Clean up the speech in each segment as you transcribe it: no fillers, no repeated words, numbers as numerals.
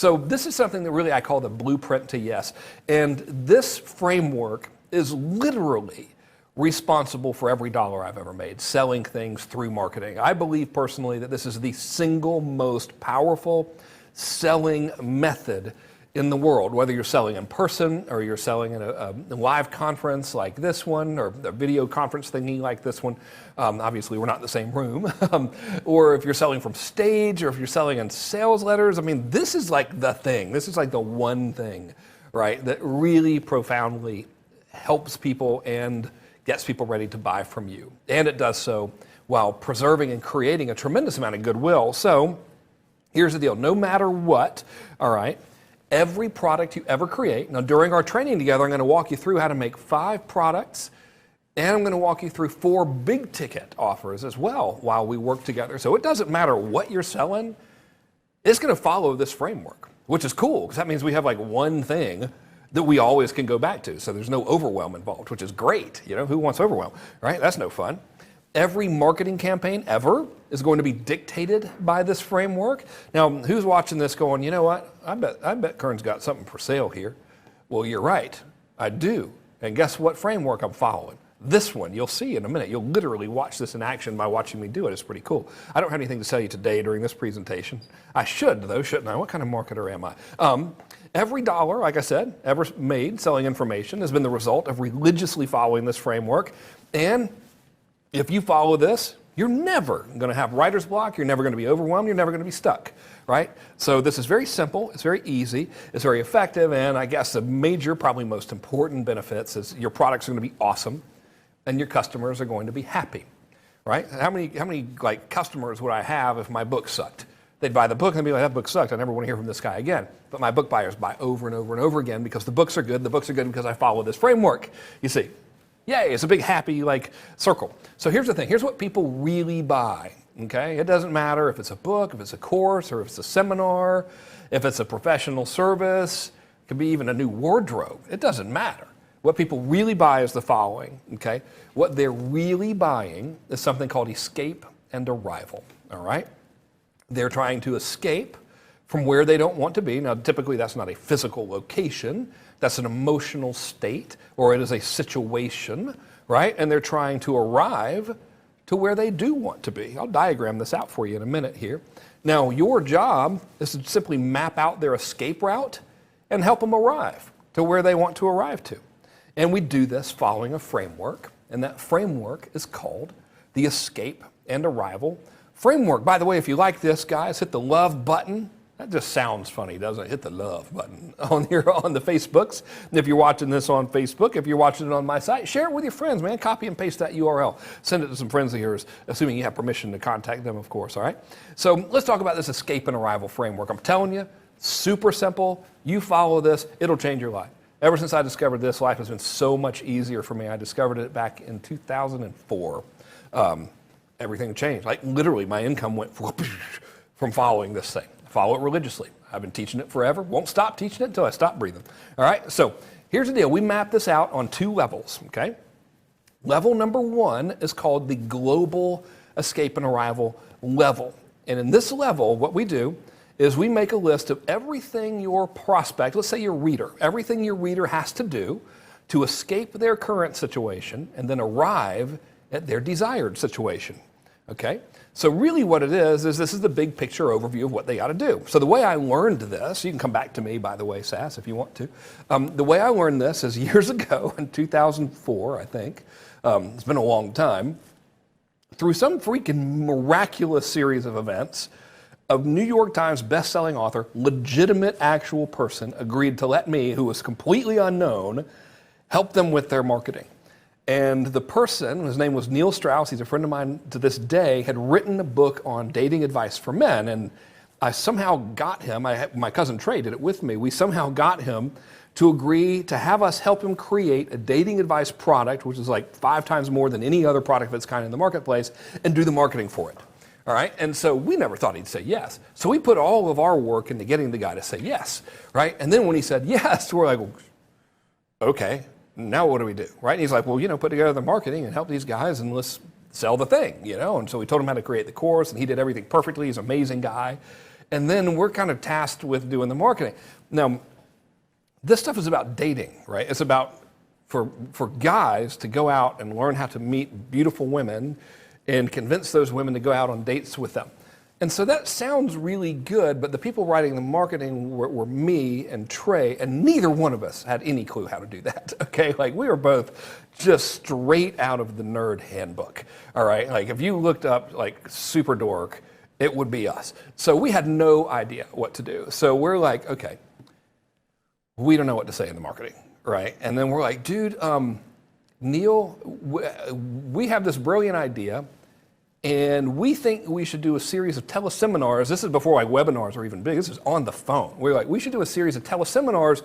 So this is something that really I call the blueprint to yes. And this framework is literally responsible for every dollar I've ever made, selling things through marketing. I believe personally that this is the single most powerful selling method in the world, whether you're selling in person or you're selling in a live conference like this one or a video conference thingy like this one. Obviously, we're not in the same room. Or if you're selling from stage or if you're selling in sales letters. I mean, this is like the thing. This is like the one thing, right, that really profoundly helps people and gets people ready to buy from you. And it does so while preserving and creating a tremendous amount of goodwill. So here's the deal. No matter what, all right, every product you ever create, now during our training together, I'm going to walk you through how to make 5 products, and I'm going to walk you through 4 big ticket offers as well while we work together. So it doesn't matter what you're selling, it's going to follow this framework, which is cool because that means we have like one thing that we always can go back to. So there's no overwhelm involved, which is great. You know, who wants overwhelm, right? That's no fun. Every marketing campaign ever is going to be dictated by this framework. Now, who's watching this going, you know what? I bet Kern's got something for sale here. Well, you're right. I do. And guess what framework I'm following? This one. You'll see in a minute. You'll literally watch this in action by watching me do it. It's pretty cool. I don't have anything to tell you today during this presentation. I should, though, shouldn't I? What kind of marketer am I? Every dollar, like I said, ever made selling information has been the result of religiously following this framework. And if you follow this, you're never going to have writer's block. You're never going to be overwhelmed. You're never going to be stuck, right? So this is very simple. It's very easy. It's very effective. And I guess the major, probably most important benefits is your products are going to be awesome and your customers are going to be happy, right? How many like customers would I have if my book sucked? They'd buy the book and be like, that book sucked. I never want to hear from this guy again. But my book buyers buy over and over and over again because the books are good. The books are good because I follow this framework, you see. Yay, it's a big happy like circle. So here's the thing. Here's what people really buy, okay? It doesn't matter if it's a book, if it's a course, or if it's a seminar, if it's a professional service. It could be even a new wardrobe. It doesn't matter. What people really buy is the following, okay? What they're really buying is something called escape and arrival, all right? They're trying to escape from where they don't want to be. Now, typically that's not a physical location. That's an emotional state, or it is a situation, right? And they're trying to arrive to where they do want to be. I'll diagram this out for you in a minute here. Now, your job is to simply map out their escape route and help them arrive to where they want to arrive to. And we do this following a framework, and that framework is called the Escape and Arrival Framework. By the way, if you like this, guys, hit the love button. That just sounds funny, doesn't it? Hit the love button on here on the Facebooks. And if you're watching this on Facebook, if you're watching it on my site, share it with your friends, man. Copy and paste that URL. Send it to some friends of yours, assuming you have permission to contact them, of course, all right? So let's talk about this Escape and Arrival Framework. I'm telling you, super simple. You follow this, it'll change your life. Ever since I discovered this, life has been so much easier for me. I discovered it back in 2004. Everything changed. Like literally, my income went from following this thing. Follow it religiously. I've been teaching it forever. Won't stop teaching it until I stop breathing. All right, so here's the deal. We map this out on 2 levels, okay? Level number 1 is called the Global Escape and Arrival level. And in this level, what we do is we make a list of everything your prospect, let's say your reader, everything your reader has to do to escape their current situation and then arrive at their desired situation, okay? So really what it is this is the big picture overview of what they got to do. So the way I learned this, you can come back to me, by the way, Sass, if you want to. The way I learned this is years ago in 2004, I think. It's been a long time. Through some freaking miraculous series of events, a New York Times best-selling author, legitimate actual person, agreed to let me, who was completely unknown, help them with their marketing. And the person, his name was Neil Strauss, he's a friend of mine to this day, had written a book on dating advice for men. And I somehow got him, my cousin Trey did it with me, we somehow got him to agree to have us help him create a dating advice product, which is like 5 times more than any other product of its kind in the marketplace, and do the marketing for it. All right, and so we never thought he'd say yes. So we put all of our work into getting the guy to say yes, right? And then when he said yes, we're like, well, okay, now what do we do, right? And he's like, well, put together the marketing and help these guys and let's sell the thing, And so we told him how to create the course and he did everything perfectly. He's an amazing guy. And then we're kind of tasked with doing the marketing. Now, this stuff is about dating, right? It's about for guys to go out and learn how to meet beautiful women and convince those women to go out on dates with them. And so that sounds really good, but the people writing the marketing were me and Trey, and neither one of us had any clue how to do that, okay? Like, we were both just straight out of the nerd handbook, all right? Like, if you looked up, like, super dork, it would be us. So we had no idea what to do. So we're like, okay, we don't know what to say in the marketing, right? And then we're like, dude, Neil, we have this brilliant idea, and we think we should do a series of teleseminars. This is before like webinars are even big. This is on the phone. We're like, we should do a series of teleseminars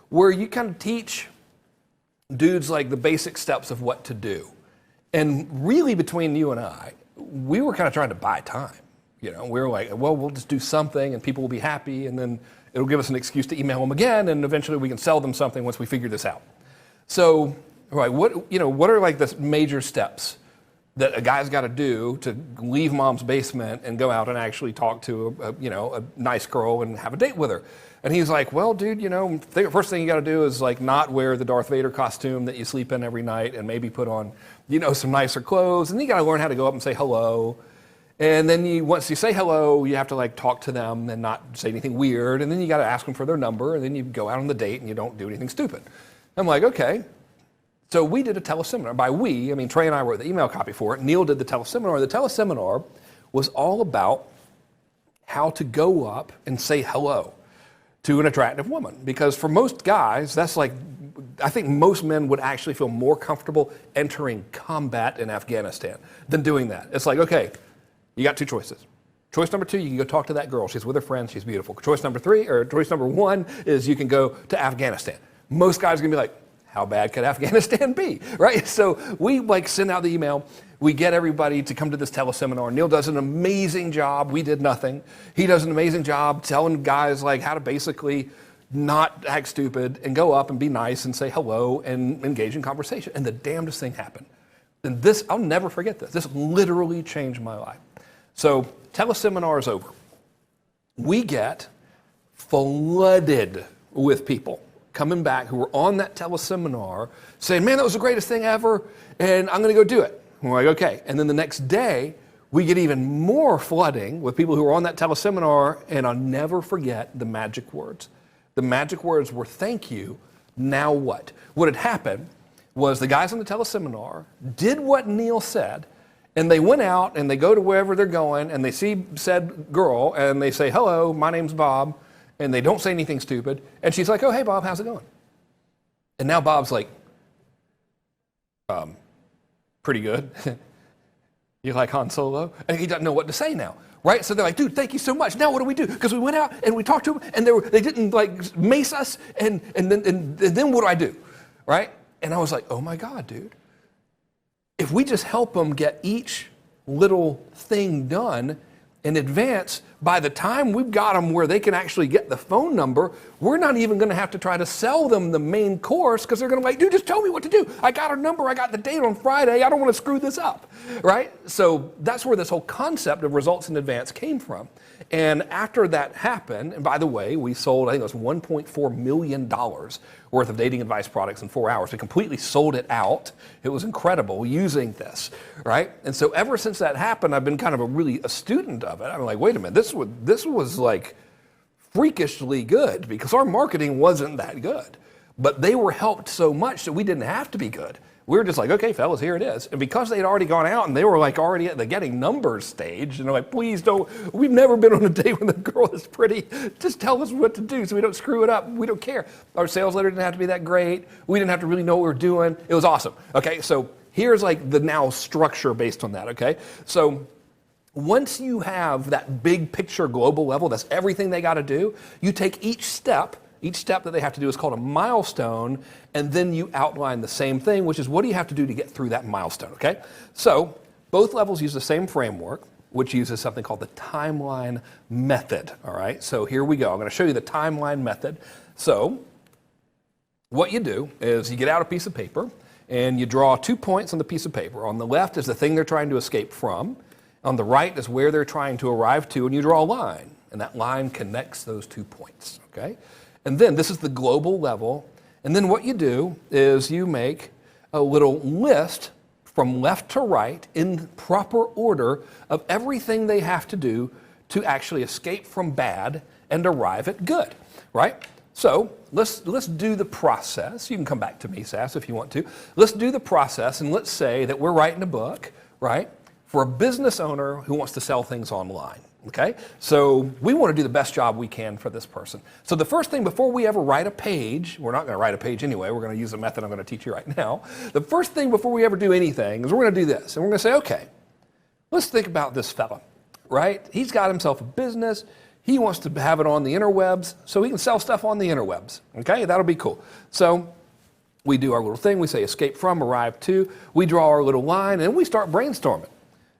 where you kind of teach dudes like the basic steps of what to do. And really, between you and I, we were kind of trying to buy time. You know, we were like, well, we'll just do something and people will be happy, and then it'll give us an excuse to email them again, and eventually we can sell them something once we figure this out. So, right, what are like the major steps that a guy's got to do to leave mom's basement and go out and actually talk to a nice girl and have a date with her? And he's like, well, dude, first thing you got to do is like not wear the Darth Vader costume that you sleep in every night, and maybe put on, some nicer clothes. And then you got to learn how to go up and say hello. And then once you say hello, you have to like talk to them and not say anything weird. And then you got to ask them for their number, and then you go out on the date and you don't do anything stupid. I'm like, okay. So we did a teleseminar. By we, I mean Trey and I wrote the email copy for it. Neil did the teleseminar. The teleseminar was all about how to go up and say hello to an attractive woman. Because for most guys, that's like, I think most men would actually feel more comfortable entering combat in Afghanistan than doing that. It's like, okay, you got two choices. Choice number 2, you can go talk to that girl. She's with her friends. She's beautiful. Choice number 1 is you can go to Afghanistan. Most guys are going to be like, how bad could Afghanistan be, right? So we like send out the email. We get everybody to come to this teleseminar. Neil does an amazing job. We did nothing. He does an amazing job telling guys like how to basically not act stupid and go up and be nice and say hello and engage in conversation. And the damnedest thing happened. And this, I'll never forget this. This literally changed my life. So teleseminar is over. We get flooded with people coming back who were on that teleseminar saying, man, that was the greatest thing ever, and I'm going to go do it. And we're like, okay. And then the next day, we get even more flooding with people who were on that teleseminar, and I'll never forget the magic words. The magic words were, thank you, now what? What had happened was the guys on the teleseminar did what Neil said, and they went out and they go to wherever they're going, and they see said girl, and they say, hello, my name's Bob, and they don't say anything stupid. And she's like, oh, hey, Bob, how's it going? And now Bob's like, pretty good. You like Han Solo? And he doesn't know what to say now, right? So they're like, dude, thank you so much. Now what do we do? Because we went out and we talked to them, and they didn't like mace us, and then what do I do, right? And I was like, oh my God, dude. If we just help them get each little thing done in advance, by the time we've got them where they can actually get the phone number, we're not even going to have to try to sell them the main course, because they're going to be like, dude, just tell me what to do. I got her number. I got the date on Friday. I don't want to screw this up, right? So that's where this whole concept of results in advance came from. And after that happened, and by the way, we sold, I think it was $1.4 million worth of dating advice products in 4 hours. We completely sold it out. It was incredible using this, right? And so ever since that happened, I've been kind of a student of it. I'm like, wait a minute, this was like freakishly good, because our marketing wasn't that good. But they were helped so much that we didn't have to be good. We were just like, okay, fellas, here it is. And because they'd already gone out and they were like already at the getting numbers stage, and they're like, please don't, we've never been on a date when the girl is pretty. Just tell us what to do so we don't screw it up. We don't care. Our sales letter didn't have to be that great. We didn't have to really know what we were doing. It was awesome. Okay, so here's like the now structure based on that, okay? So once you have that big picture global level, that's everything they got to do, you take each step that they have to do is called a milestone, and then you outline the same thing, which is what do you have to do to get through that milestone, okay? So both levels use the same framework, which uses something called the timeline method, all right? So here we go. I'm going to show you the timeline method. So what you do is you get out a piece of paper, and you draw 2 points on the piece of paper. On the left is the thing they're trying to escape from. On the right is where they're trying to arrive to, and you draw a line. and that line connects those 2 points, okay? And then this is the global level, and then what you do is you make a little list from left to right in proper order of everything they have to do to actually escape from bad and arrive at good, right? So let's do the process. You can come back to me, Sass, if you want to. Let's do the process, and let's say that we're writing a book, right, for a business owner who wants to sell things online, okay? So we want to do the best job we can for this person. So the first thing, before we ever write a page, we're not going to write a page anyway, we're going to use the method I'm going to teach you right now. The first thing before we ever do anything is we're going to do this, and we're going to say, okay, let's think about this fella, right? He's got himself a business. He wants to have it on the interwebs so he can sell stuff on the interwebs, okay? That'll be cool. So we do our little thing. We say escape from, arrive to. We draw our little line, and we start brainstorming.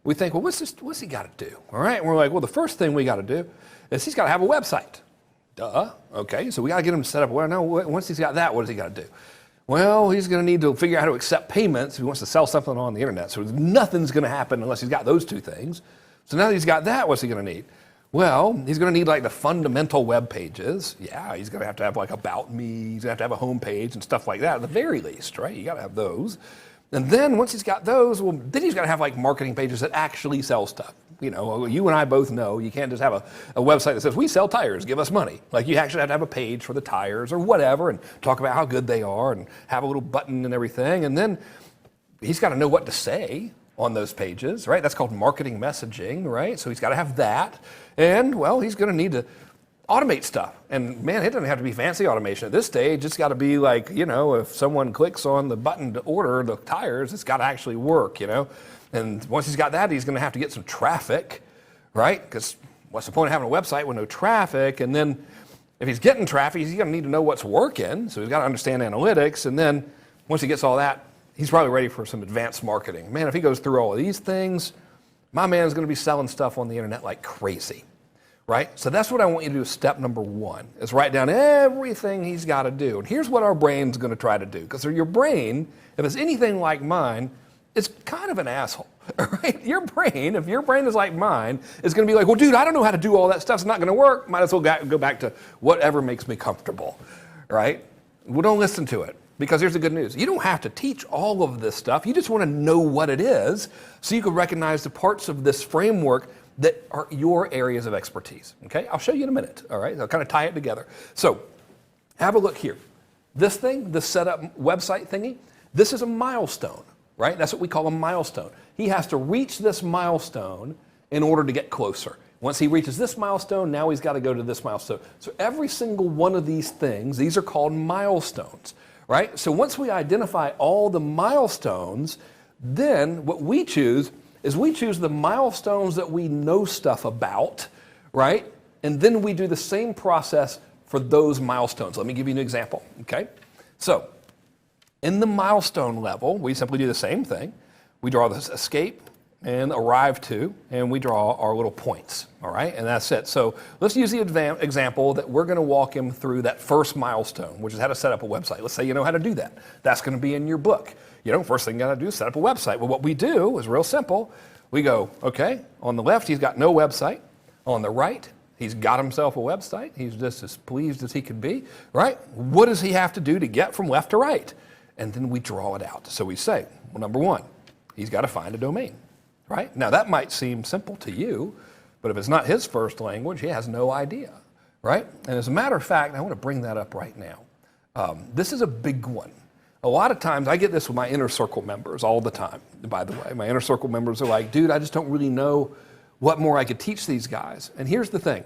We think, well, what's he got to do? All right, and we're like, well, the first thing we got to do is he's got to have a website. Duh, okay, so we got to get him set up. Well, no, once he's got that, what does he got to do? Well, he's going to need to figure out how to accept payments if he wants to sell something on the internet. So nothing's going to happen unless he's got those 2 things. So now that he's got that, what's he going to need? Well, he's going to need like the fundamental web pages. Yeah, he's going to have like About Me. He's going to have a home page and stuff like that at the very least, right? You got to have those. And then once he's got those, well, then he's got to have like marketing pages that actually sell stuff. You know, you and I both know you can't just have a website that says, we sell tires, give us money. Like you actually have to have a page for the tires or whatever and talk about how good they are and have a little button and everything. And then he's got to know what to say on those pages, right? That's called marketing messaging, right? So he's got to have that. And, well, he's going to need to automate stuff. And, man, it doesn't have to be fancy automation at this stage. It's got to be like, you know, if someone clicks on the button to order the tires, it's got to actually work, you know? And once he's got that, he's going to have to get some traffic, right? Because what's the point of having a website with no traffic? And then if he's getting traffic, he's going to need to know what's working. So he's got to understand analytics. And then once he gets all that, he's probably ready for some advanced marketing. Man, if he goes through all of these things, my man's going to be selling stuff on the internet like crazy, right? So that's what I want you to do. Step number 1 is write down everything he's got to do. And here's what our brain's going to try to do. Because your brain, if it's anything like mine, it's kind of an asshole, right? Your brain, if your brain is like mine, is going to be like, well, dude, I don't know how to do all that stuff. It's not going to work. Might as well go back to whatever makes me comfortable, right? Well, don't listen to it. Because here's the good news. You don't have to teach all of this stuff. You just want to know what it is so you can recognize the parts of this framework that are your areas of expertise. Okay? I'll show you in a minute. All right? I'll kind of tie it together. So have a look here. This thing, the setup website thingy, this is a milestone, right? That's what we call a milestone. He has to reach this milestone in order to get closer. Once he reaches this milestone, now he's got to go to this milestone. So every single one of these things, these are called milestones. Right? So once we identify all the milestones, then what we choose is we choose the milestones that we know stuff about, right? And then we do the same process for those milestones. Let me give you an example, okay? So in the milestone level, we simply do the same thing. We draw this escape and arrive to, and we draw our little points, all right? And that's it. So let's use the example that we're going to walk him through that first milestone, which is how to set up a website. Let's say you know how to do that. That's going to be in your book. You know, first thing you got to do is set up a website. Well, what we do is real simple. We go, okay, on the left, he's got no website. On the right, he's got himself a website. He's just as pleased as he can be, right? What does he have to do to get from left to right? And then we draw it out. So we say, well, number 1, he's got to find a domain. Right? Now, that might seem simple to you, but if it's not his first language, he has no idea, right? And as a matter of fact, I want to bring that up right now. This is a big one. A lot of times, I get this with my inner circle members all the time, by the way. My inner circle members are like, dude, I just don't really know what more I could teach these guys. And here's the thing.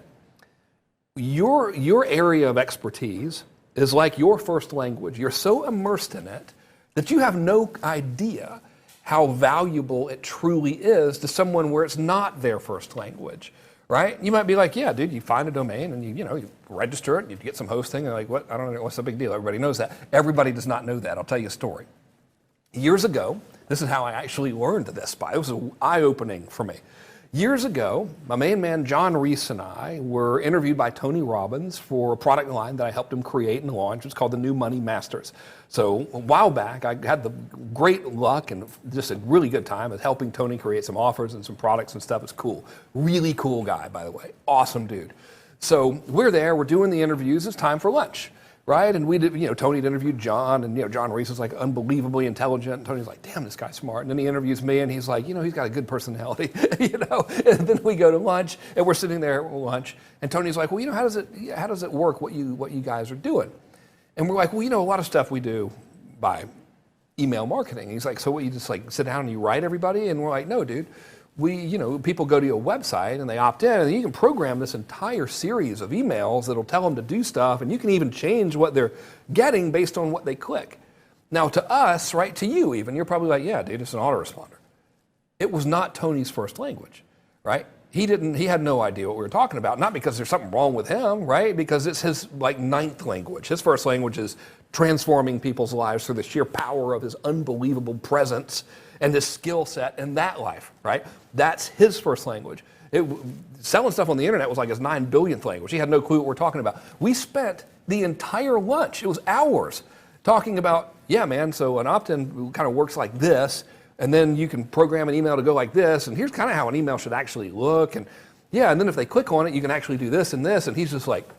Your area of expertise is like your first language. You're so immersed in it that you have no idea how valuable it truly is to someone where it's not their first language, right? You might be like, yeah, dude, you find a domain and you register it, you get some hosting, and like, what? I don't know, what's the big deal? Everybody knows that. Everybody does not know that. I'll tell you a story. Years ago, this is how I actually learned this. It was eye-opening for me. Years ago, my main man John Reese and I were interviewed by Tony Robbins for a product line that I helped him create and launch. It's called the New Money Masters. So a while back, I had the great luck and just a really good time at helping Tony create some offers and some products and stuff. It's cool. Really cool guy, by the way. Awesome dude. So we're there, we're doing the interviews, it's time for lunch, right? And we did, Tony had interviewed John, and John Reese was like unbelievably intelligent. And Tony's like, damn, this guy's smart. And then he interviews me, and he's like, he's got a good personality, And then we go to lunch, and we're sitting there at lunch, and Tony's like, well, how does it work? What you guys are doing? And we're like, well, a lot of stuff we do by email marketing. He's like, so what, you just like sit down and you write everybody? And we're like, no, dude. People go to your website and they opt in, and you can program this entire series of emails that'll tell them to do stuff, and you can even change what they're getting based on what they click. Now, to us, right, to you even, you're probably like, yeah, dude, it's an autoresponder. It was not Tony's first language, right? He had no idea what we were talking about, not because there's something wrong with him, right? Because it's his ninth language. His first language is transforming people's lives through the sheer power of his unbelievable presence and his skill set in that life, right? That's his first language. Selling stuff on the internet was like his 9 billionth language. He had no clue what we're talking about. We spent the entire lunch, it was hours, talking about, yeah, man, so an opt-in kind of works like this, and then you can program an email to go like this, and here's kind of how an email should actually look, and yeah, and then if they click on it, you can actually do this and this, and he's just like,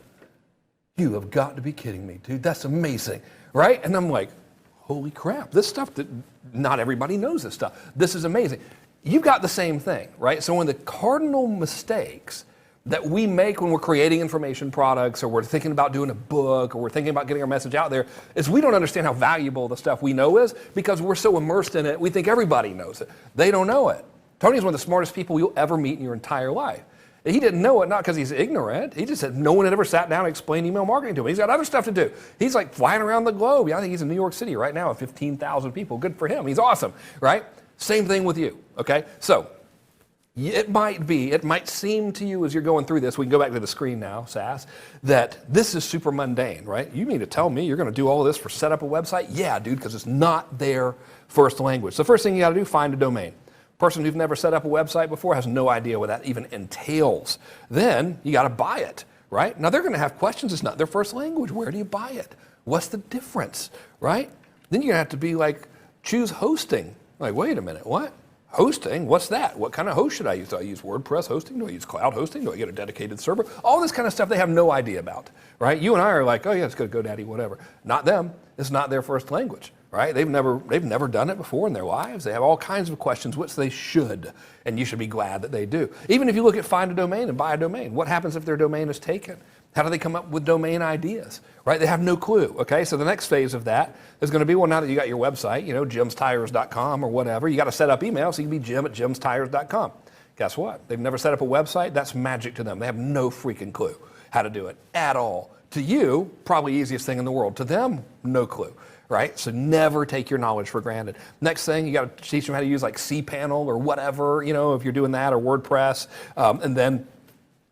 you have got to be kidding me, dude, that's amazing, right? And I'm like, holy crap, this stuff that not everybody knows this stuff. This is amazing. You've got the same thing, right? So one of the cardinal mistakes that we make when we're creating information products, or we're thinking about doing a book, or we're thinking about getting our message out there, is we don't understand how valuable the stuff we know is, because we're so immersed in it, we think everybody knows it. They don't know it. Tony's one of the smartest people you'll ever meet in your entire life. He didn't know it, not because he's ignorant. He just said no one had ever sat down and explained email marketing to him. He's got other stuff to do. He's like flying around the globe. I think he's in New York City right now with 15,000 people. Good for him. He's awesome, right? Same thing with you, okay? So it might seem to you as you're going through this, we can go back to the screen now, Sass, that this is super mundane, right? You mean to tell me you're going to do all of this for set up a website? Yeah, dude, because it's not their first language. So the first thing you got to do, find a domain. Person who's never set up a website before has no idea what that even entails. Then you got to buy it, right? Now they're going to have questions. It's not their first language. Where do you buy it? What's the difference, right? Then you're going to have to be like, choose hosting. Like, wait a minute, what? Hosting? What's that? What kind of host should I use? Do I use WordPress hosting? Do I use cloud hosting? Do I get a dedicated server? All this kind of stuff they have no idea about, right? You and I are like, oh yeah, it's good, GoDaddy, whatever. Not them. It's not their first language. Right? They've never done it before in their lives. They have all kinds of questions, which they should, and you should be glad that they do. Even if you look at find a domain and buy a domain, what happens if their domain is taken? How do they come up with domain ideas? Right? They have no clue. Okay, so the next phase of that is going to be, well, now that you got your website, jimstires.com or whatever, you got to set up email so you can be jim@jimstires.com. Guess what? They've never set up a website. That's magic to them. They have no freaking clue how to do it at all. To you, probably easiest thing in the world. To them, no clue. Right? So never take your knowledge for granted. Next thing, you got to teach them how to use like cPanel or whatever, if you're doing that, or WordPress. And then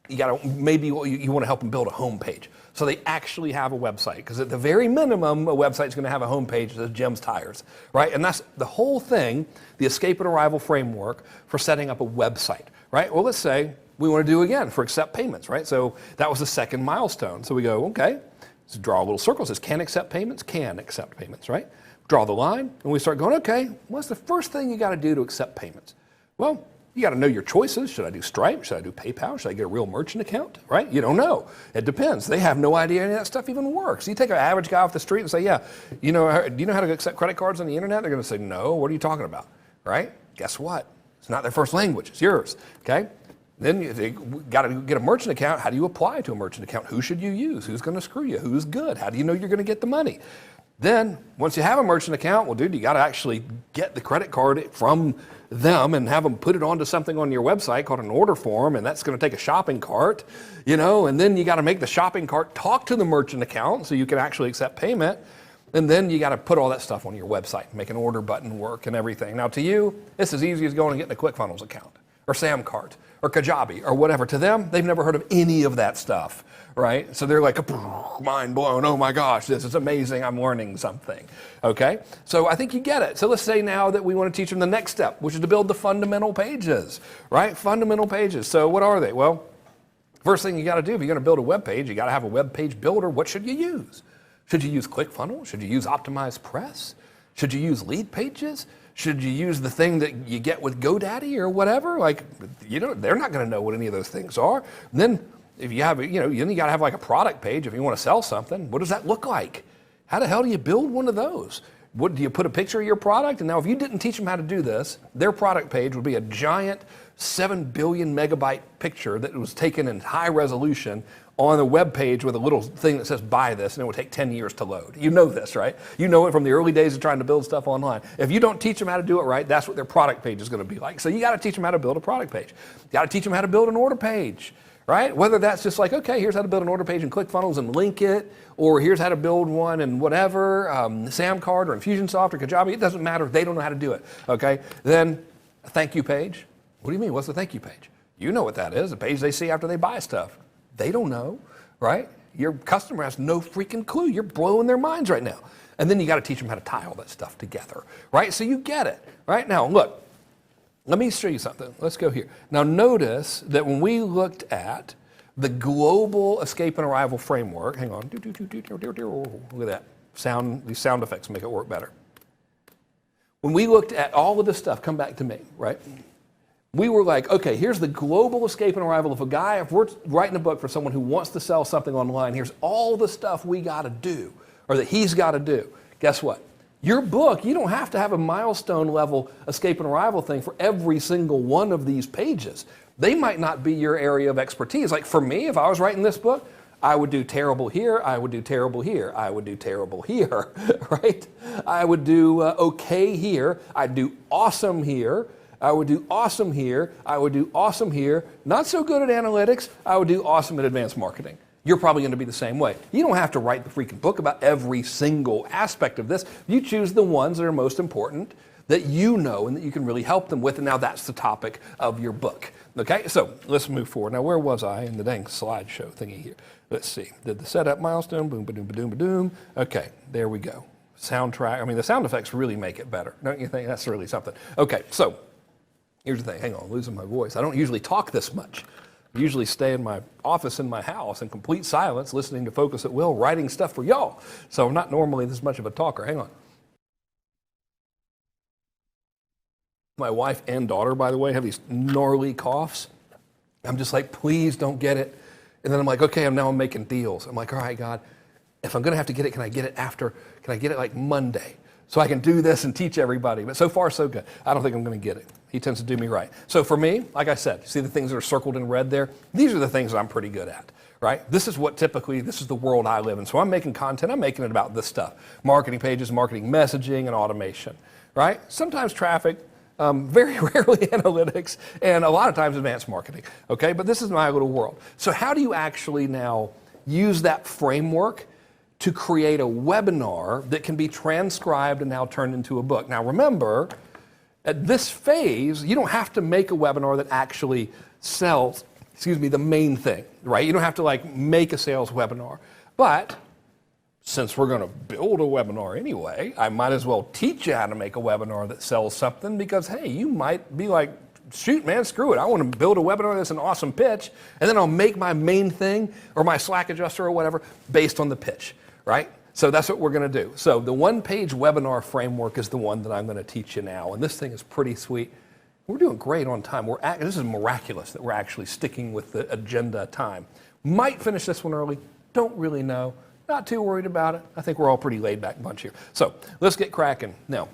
you got to, maybe you want to help them build a homepage. So they actually have a website. Because at the very minimum, a website's going to have a homepage that says Jim's Tires. Right? And that's the whole thing, the escape and arrival framework for setting up a website. Right? Well, let's say we want to do again for accept payments. Right? So that was the second milestone. So we go, okay. So draw a little circle, says can accept payments, right? Draw the line, and we start going, okay, what's the first thing you got to do to accept payments? Well, you got to know your choices. Should I do Stripe? Should I do PayPal? Should I get a real merchant account, right? You don't know. It depends. They have no idea any of that stuff even works. You take an average guy off the street and say, yeah, do you know how to accept credit cards on the internet? They're going to say, no, what are you talking about, right? Guess what? It's not their first language. It's yours, okay? Then you got to get a merchant account. How do you apply to a merchant account? Who should you use? Who's going to screw you? Who's good? How do you know you're going to get the money? Then, once you have a merchant account, well, dude, you got to actually get the credit card from them and have them put it onto something on your website called an order form, and that's going to take a shopping cart, and then you got to make the shopping cart talk to the merchant account so you can actually accept payment. And then you got to put all that stuff on your website, make an order button work and everything. Now, to you, it's as easy as going and getting a ClickFunnels account or Samcart or Kajabi or whatever. To them, they've never heard of any of that stuff, right? So they're like, mind blown, oh my gosh, this is amazing, I'm learning something, okay? So I think you get it. So let's say now that we want to teach them the next step, which is to build the fundamental pages, right? Fundamental pages. So what are they? Well, first thing you got to do, if you're going to build a web page, you got to have a web page builder. What should you use? Should you use ClickFunnels? Should you use Optimized Press? Should you use Lead Pages? Should you use the thing that you get with GoDaddy or whatever? Like, they're not going to know what any of those things are. And then if you have, then you got to have like a product page if you want to sell something. What does that look like? How the hell do you build one of those? What, do you put a picture of your product? And now if you didn't teach them how to do this, their product page would be a giant 7 billion megabyte picture that was taken in high resolution on a web page with a little thing that says buy this, and it would take 10 years to load. You know this, right? You know it from the early days of trying to build stuff online. If you don't teach them how to do it right, that's what their product page is going to be like. So you got to teach them how to build a product page. You got to teach them how to build an order page, right? Whether that's just like, okay, here's how to build an order page in ClickFunnels and link it, or here's how to build one in whatever, Samcart or Infusionsoft or Kajabi, it doesn't matter. They don't know how to do it, okay? Then a thank you page. What do you mean? What's the thank you page? You know what that is, a page they see after they buy stuff. They don't know, right? Your customer has no freaking clue. You're blowing their minds right now. And then you got to teach them how to tie all that stuff together, right? So you get it, right? Now, look, let me show you something. Let's go here. Now, notice that when we looked at the global escape and arrival framework, hang on, look at that. These sound effects make it work better. When we looked at all of this stuff, come back to me, right? We were like, okay, here's the global escape and arrival of a guy. If we're writing a book for someone who wants to sell something online, here's all the stuff we got to do, or that he's got to do. Guess what? Your book, you don't have to have a milestone level escape and arrival thing for every single one of these pages. They might not be your area of expertise. Like for me, if I was writing this book, I would do terrible here, I would do terrible here, I would do terrible here, right? I would do okay here, I'd do awesome here, I would do awesome here, I would do awesome here, not so good at analytics, I would do awesome at advanced marketing. You're probably going to be the same way. You don't have to write the freaking book about every single aspect of this. You choose the ones that are most important that you know and that you can really help them with, and now that's the topic of your book. Okay, so let's move forward. Now, where was I in the dang slideshow thingy here? Let's see. Did the setup milestone, boom, ba-doom, ba-doom, ba-doom. Okay, there we go. Soundtrack, I mean, the sound effects really make it better. Don't you think? That's really something. Okay, so here's the thing. Hang on, I'm losing my voice. I don't usually talk this much. I usually stay in my office in my house in complete silence, listening to Focus at Will, writing stuff for y'all. So I'm not normally this much of a talker. Hang on. My wife and daughter, by the way, have these gnarly coughs. I'm just like, please don't get it. And then I'm like, okay, now I'm making deals. I'm like, all right, God, if I'm going to have to get it, can I get it like Monday? So I can do this and teach everybody. But so far, so good. I don't think I'm going to get it. He tends to do me right. So for me, like I said, see the things that are circled in red there? These are the things that I'm pretty good at, right? This is the world I live in. So I'm making content. I'm making it about this stuff. Marketing pages, marketing messaging, and automation, right? Sometimes traffic, very rarely analytics, and a lot of times advanced marketing, okay? But this is my little world. So how do you actually now use that framework to create a webinar that can be transcribed and now turned into a book? Now remember, at this phase, you don't have to make a webinar that actually sells, the main thing, right? You don't have to like make a sales webinar. But since we're going to build a webinar anyway, I might as well teach you how to make a webinar that sells something, because hey, you might be like, shoot man, screw it. I want to build a webinar that's an awesome pitch, and then I'll make my main thing or my Slack adjuster or whatever based on the pitch, right? So that's what we're going to do. So the one-page webinar framework is the one that I'm going to teach you now, and this thing is pretty sweet. We're doing great on time. This is miraculous that we're actually sticking with the agenda time. Might finish this one early. Don't really know. Not too worried about it. I think we're all pretty laid back bunch here. So let's get cracking. Now,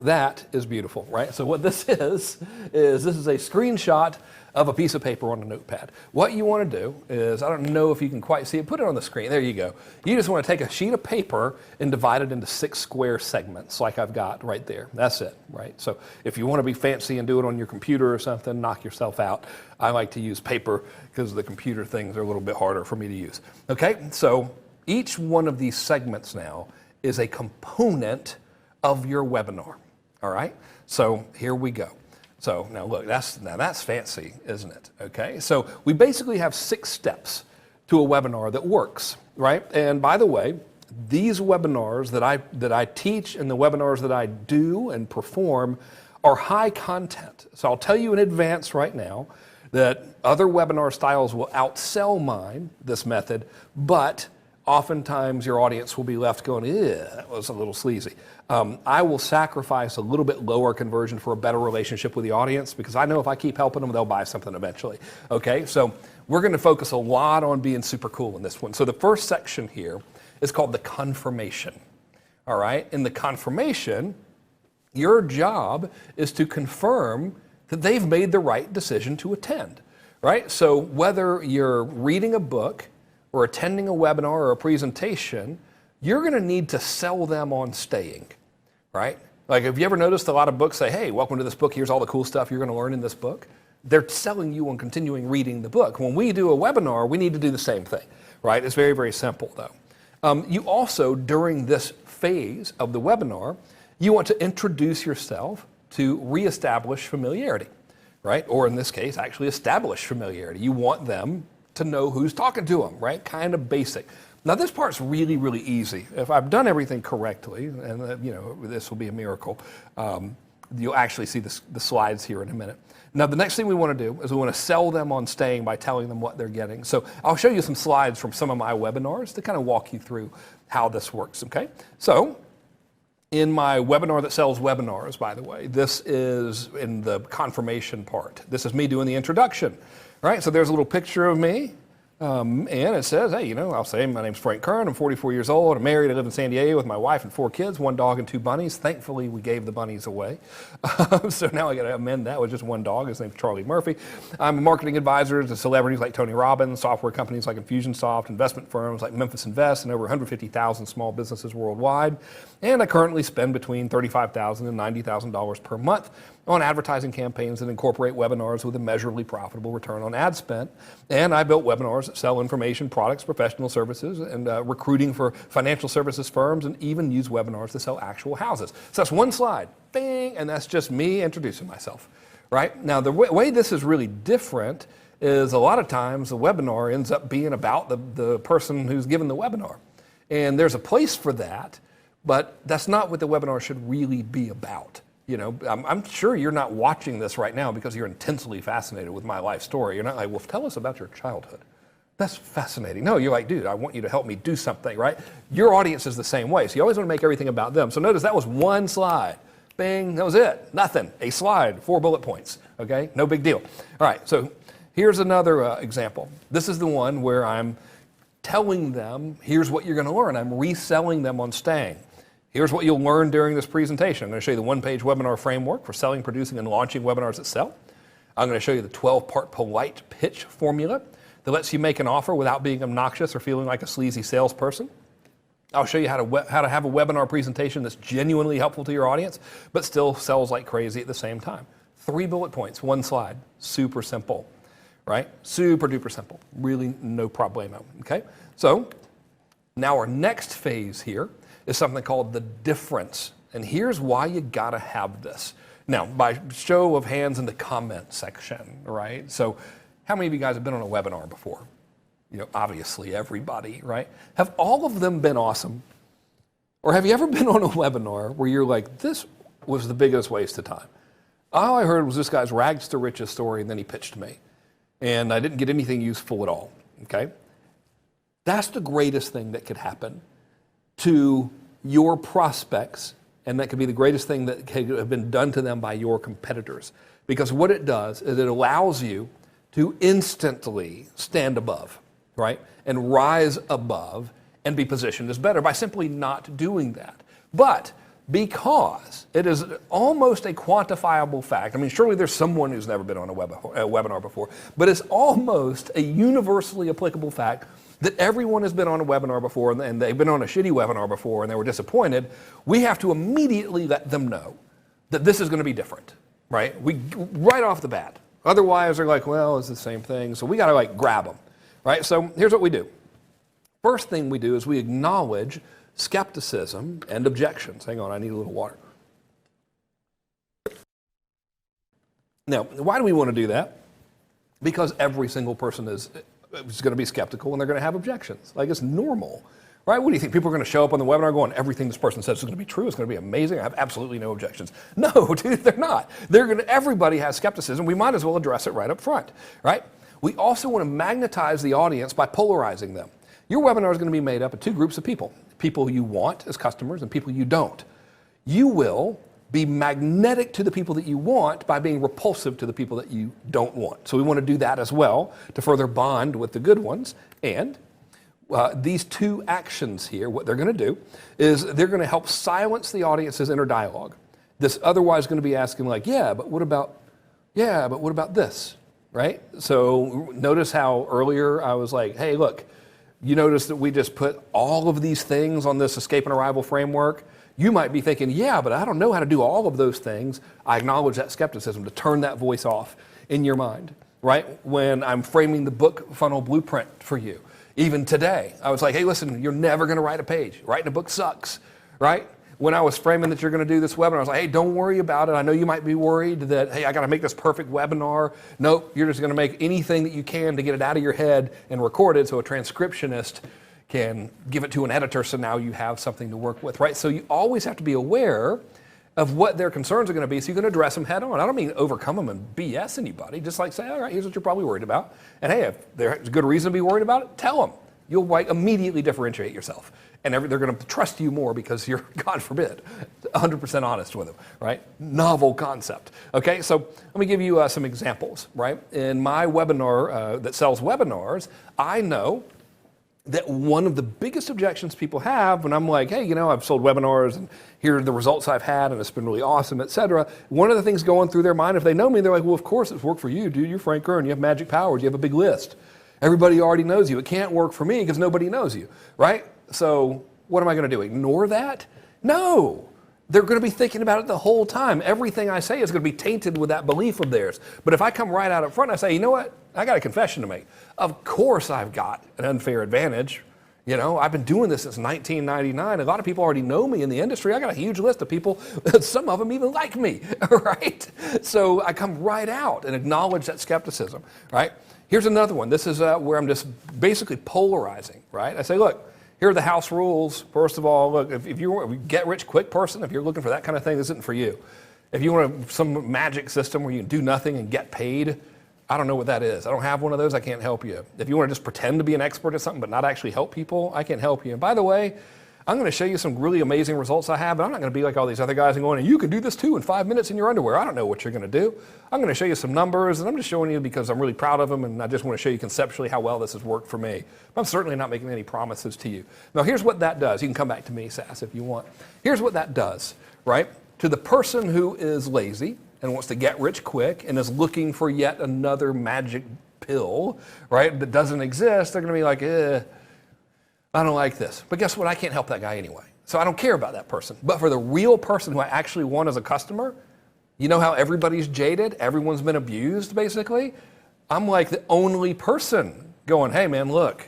that is beautiful, right? So what this is this is a screenshot of a piece of paper on a notepad. What you want to do is, I don't know if you can quite see it, put it on the screen. There you go. You just want to take a sheet of paper and divide it into 6 square segments like I've got right there. That's it, right? So if you want to be fancy and do it on your computer or something, knock yourself out. I like to use paper because the computer things are a little bit harder for me to use. Okay, so each one of these segments now is a component of your webinar. All right, so here we go. So now look, that's fancy, isn't it? Okay, so we basically have 6 steps to a webinar that works, right? And by the way, these webinars that I teach and the webinars that I do and perform are high content. So I'll tell you in advance right now that other webinar styles will outsell mine, this method, but oftentimes your audience will be left going, yeah, that was a little sleazy. I will sacrifice a little bit lower conversion for a better relationship with the audience because I know if I keep helping them, they'll buy something eventually. Okay, so we're going to focus a lot on being super cool in this one. So the first section here is called the confirmation. All right, in the confirmation, your job is to confirm that they've made the right decision to attend, right? So whether you're reading a book or attending a webinar or a presentation, you're going to need to sell them on staying, right? Like, have you ever noticed a lot of books say, hey, welcome to this book, here's all the cool stuff you're going to learn in this book? They're selling you on continuing reading the book. When we do a webinar, we need to do the same thing, right? It's very, very simple, though. You also, during this phase of the webinar, you want to introduce yourself to reestablish familiarity, right? Or in this case, actually establish familiarity. You want them to know who's talking to them, right? Kind of basic. Now this part's really, really easy. If I've done everything correctly, and this will be a miracle, you'll actually see the slides here in a minute. Now the next thing we want to do is we want to sell them on staying by telling them what they're getting. So I'll show you some slides from some of my webinars to kind of walk you through how this works, okay? So in my webinar that sells webinars, by the way, this is in the confirmation part. This is me doing the introduction, right? So there's a little picture of me, and it says, hey, I'll say my name's Frank Kern, I'm 44 years old, I'm married, I live in San Diego with my wife and 4 kids, 1 dog and 2 bunnies. Thankfully, we gave the bunnies away. So now I got to amend that with just 1 dog. His name's Charlie Murphy. I'm a marketing advisor to celebrities like Tony Robbins, software companies like Infusionsoft, investment firms like Memphis Invest, and over 150,000 small businesses worldwide. And I currently spend between $35,000 and $90,000 per month on advertising campaigns that incorporate webinars with a measurably profitable return on ad spend. And I built webinars that sell information, products, professional services, and recruiting for financial services firms, and even use webinars to sell actual houses. So that's 1 slide, bing, and that's just me introducing myself, right? Now the way this is really different is a lot of times the webinar ends up being about the person who's given the webinar. And there's a place for that, but that's not what the webinar should really be about. I'm sure you're not watching this right now because you're intensely fascinated with my life story. You're not like, well, tell us about your childhood. That's fascinating. No, you're like, dude, I want you to help me do something, right? Your audience is the same way, so you always want to make everything about them. So notice that was 1 slide. Bing, that was it. Nothing. A slide, 4 bullet points, okay? No big deal. All right, so here's another example. This is the one where I'm telling them, here's what you're going to learn. I'm reselling them on staying. Here's what you'll learn during this presentation. I'm going to show you the 1-page webinar framework for selling, producing, and launching webinars that sell. I'm going to show you the 12-part polite pitch formula that lets you make an offer without being obnoxious or feeling like a sleazy salesperson. I'll show you how to have a webinar presentation that's genuinely helpful to your audience, but still sells like crazy at the same time. 3 bullet points, 1 slide. Super simple, right? Super duper simple. Really no problemo, okay? So now our next phase here is something called the difference. And here's why you gotta have this. Now, by show of hands in the comment section, right? So how many of you guys have been on a webinar before? Obviously everybody, right? Have all of them been awesome? Or have you ever been on a webinar where you're like, this was the biggest waste of time? All I heard was this guy's rags to riches story and then he pitched me. And I didn't get anything useful at all, okay? That's the greatest thing that could happen to your prospects, and that could be the greatest thing that could have been done to them by your competitors. Because what it does is it allows you to instantly stand above, right? And rise above and be positioned as better by simply not doing that. But because it is almost a quantifiable fact, I mean, surely there's someone who's never been on a webinar before, but it's almost a universally applicable fact that everyone has been on a webinar before and they've been on a shitty webinar before and they were disappointed. We have to immediately let them know that this is going to be different, right? Right off the bat. Otherwise, they're like, well, it's the same thing. So we got to grab them, right? So here's what we do. First thing we do is we acknowledge skepticism and objections. Hang on, I need a little water. Now, why do we want to do that? Because every single person is going to be skeptical and they're going to have objections. Like, it's normal, right? What do you think? People are going to show up on the webinar going, everything this person says is going to be true. It's going to be amazing. I have absolutely no objections. No, dude, they're not. Everybody has skepticism. We might as well address it right up front, right? We also want to magnetize the audience by polarizing them. Your webinar is going to be made up of two groups of people. People you want as customers and people you don't. You will be magnetic to the people that you want by being repulsive to the people that you don't want. So we want to do that as well to further bond with the good ones. And these two actions here, what they're going to do is they're going to help silence the audience's inner dialogue. This otherwise going to be asking like, yeah, but what about this, right? So notice how earlier I was like, hey, look, you notice that we just put all of these things on this escape and arrival framework. You might be thinking, yeah, but I don't know how to do all of those things. I acknowledge that skepticism to turn that voice off in your mind, right? When I'm framing the book funnel blueprint for you, even today, I was like, hey, listen, you're never going to write a page. Writing a book sucks, right? When I was framing that you're going to do this webinar, I was like, hey, don't worry about it. I know you might be worried that, hey, I got to make this perfect webinar. Nope, you're just going to make anything that you can to get it out of your head and record it so a transcriptionist can give it to an editor so now you have something to work with, right? So you always have to be aware of what their concerns are going to be so you can address them head on. I don't mean overcome them and BS anybody, just like say, all right, here's what you're probably worried about. And hey, if there's a good reason to be worried about it, tell them. You'll like immediately differentiate yourself. And they're going to trust you more because you're, God forbid, 100% honest with them, right? Novel concept. Okay, so let me give you some examples, right? In my webinar that sells webinars, I know that one of the biggest objections people have when I'm like, hey, you know, I've sold webinars and here are the results I've had and it's been really awesome, et cetera. One of the things going through their mind, if they know me, they're like, well, of course it's worked for you, dude. You're Frank Kern. You have magic powers. You have a big list. Everybody already knows you. It can't work for me because nobody knows you, right? So what am I going to do? Ignore that? No. They're going to be thinking about it the whole time. Everything I say is going to be tainted with that belief of theirs. But if I come right out up front and I say, you know what? I got a confession to make. Of course I've got an unfair advantage. You know, I've been doing this since 1999. A lot of people already know me in the industry. I got a huge list of people. Some of them even like me, right? So I come right out and acknowledge that skepticism, right? Here's another one. This is where I'm just basically polarizing, right? I say, look, here are the house rules. First of all, look, if you're a get-rich-quick person, if you're looking for that kind of thing, this isn't for you. If you want some magic system where you can do nothing and get paid, I don't know what that is. I don't have one of those. I can't help you. If you want to just pretend to be an expert at something but not actually help people, I can't help you. And by the way, I'm going to show you some really amazing results I have, but I'm not going to be like all these other guys and going, and you can do this too in 5 minutes in your underwear. I don't know what you're going to do. I'm going to show you some numbers, and I'm just showing you because I'm really proud of them, and I just want to show you conceptually how well this has worked for me. But I'm certainly not making any promises to you. Now, here's what that does. You can come back to me, Sass, if you want. Here's what that does, right? To the person who is lazy and wants to get rich quick and is looking for yet another magic pill, right, that doesn't exist, they're going to be like, I don't like this. But guess what? I can't help that guy anyway. So I don't care about that person. But for the real person who I actually want as a customer, you know how everybody's jaded? Everyone's been abused, basically? I'm like the only person going, hey, man, look,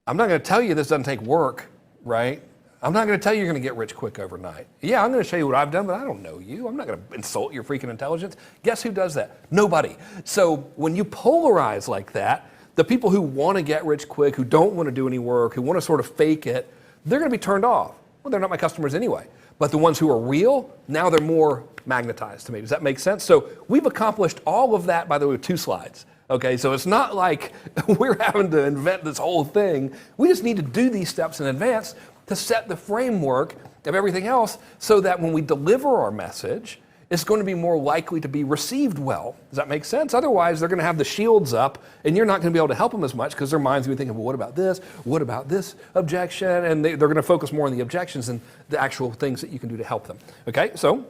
I'm not going to tell you this doesn't take work, right? I'm not going to tell you you're going to get rich quick overnight. Yeah, I'm going to show you what I've done, but I don't know you. I'm not going to insult your freaking intelligence. Guess who does that? Nobody. So when you polarize like that, the people who want to get rich quick, who don't want to do any work, who want to sort of fake it, they're going to be turned off. Well, they're not my customers anyway. But the ones who are real, now they're more magnetized to me. Does that make sense? So we've accomplished all of that, by the way, with 2 slides. Okay, so it's not like we're having to invent this whole thing. We just need to do these steps in advance to set the framework of everything else so that when we deliver our message, it's going to be more likely to be received well. Does that make sense? Otherwise, they're going to have the shields up, and you're not going to be able to help them as much because their mind's going to be thinking, well, what about this? What about this objection? And they're going to focus more on the objections than the actual things that you can do to help them. Okay, so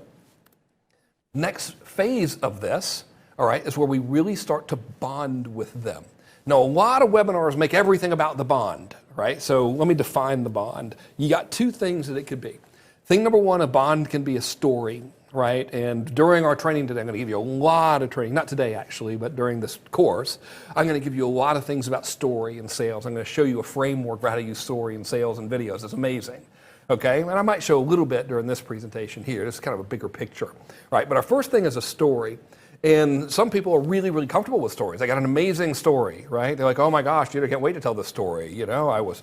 next phase of this, all right, is where we really start to bond with them. Now, a lot of webinars make everything about the bond, right? So let me define the bond. You got 2 things that it could be. Thing number 1, a bond can be a story, right? And during our training today, I'm going to give you a lot of training, not today actually, but during this course, I'm going to give you a lot of things about story and sales. I'm going to show you a framework for how to use story and sales and videos. It's amazing, okay? And I might show a little bit during this presentation here. This is kind of a bigger picture, right? But our first thing is a story. And some people are really, really comfortable with stories. They got an amazing story, right? They're like, oh my gosh, dude, I can't wait to tell this story. You know, I was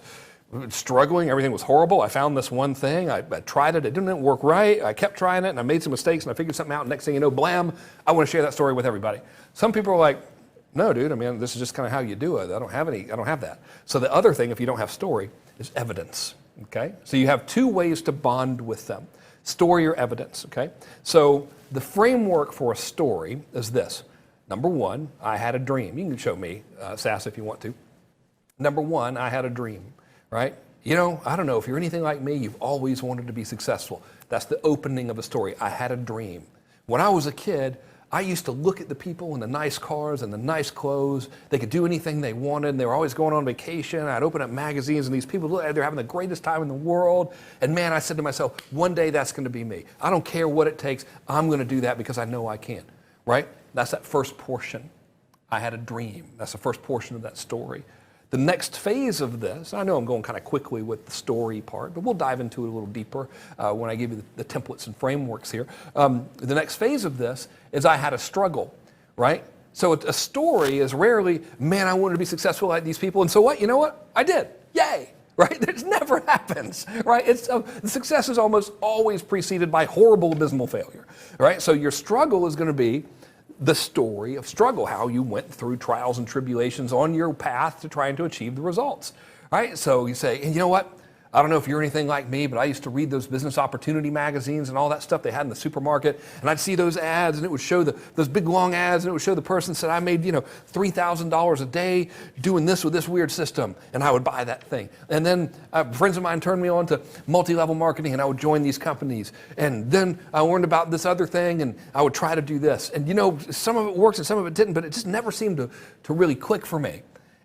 struggling, everything was horrible. I found this one thing, I tried it, it didn't work right. I kept trying it and I made some mistakes and I figured something out. Next thing you know, blam, I want to share that story with everybody. Some people are like, No, dude, I mean, this is just kind of how you do it. I don't have that. So the other thing, if you don't have story, is evidence, okay? So you have two ways to bond with them, story or evidence, okay? So the framework for a story is this. Number one, I had a dream. You can show me, Sass, if you want to. Number one, I had a dream, right? You know, I don't know, if you're anything like me, you've always wanted to be successful. That's the opening of a story. I had a dream. When I was a kid, I used to look at the people in the nice cars and the nice clothes. They could do anything they wanted. And they were always going on vacation. I'd open up magazines and these people, they're having the greatest time in the world. And man, I said to myself, one day that's going to be me. I don't care what it takes. I'm going to do that because I know I can, right? That's that first portion. I had a dream. That's the first portion of that story. The next phase of this, I know I'm going kind of quickly with the story part, but we'll dive into it a little deeper when I give you the templates and frameworks here. The next phase of this is I had a struggle, right? So a story is rarely, man, I wanted to be successful like these people, and so what? You know what? I did. Yay! Right? It never happens, right? The success is almost always preceded by horrible, abysmal failure, right? So your struggle is going to be the story of struggle, how you went through trials and tribulations on your path to trying to achieve the results, right? So you say, and you know what? I don't know if you're anything like me, but I used to read those business opportunity magazines and all that stuff they had in the supermarket, and I'd see those ads, and it would show those big long ads, and it would show the person said, I made, $3,000 a day doing this with this weird system, and I would buy that thing. And then friends of mine turned me on to multi-level marketing, and I would join these companies. And then I learned about this other thing, and I would try to do this. And some of it works and some of it didn't, but it just never seemed to really click for me.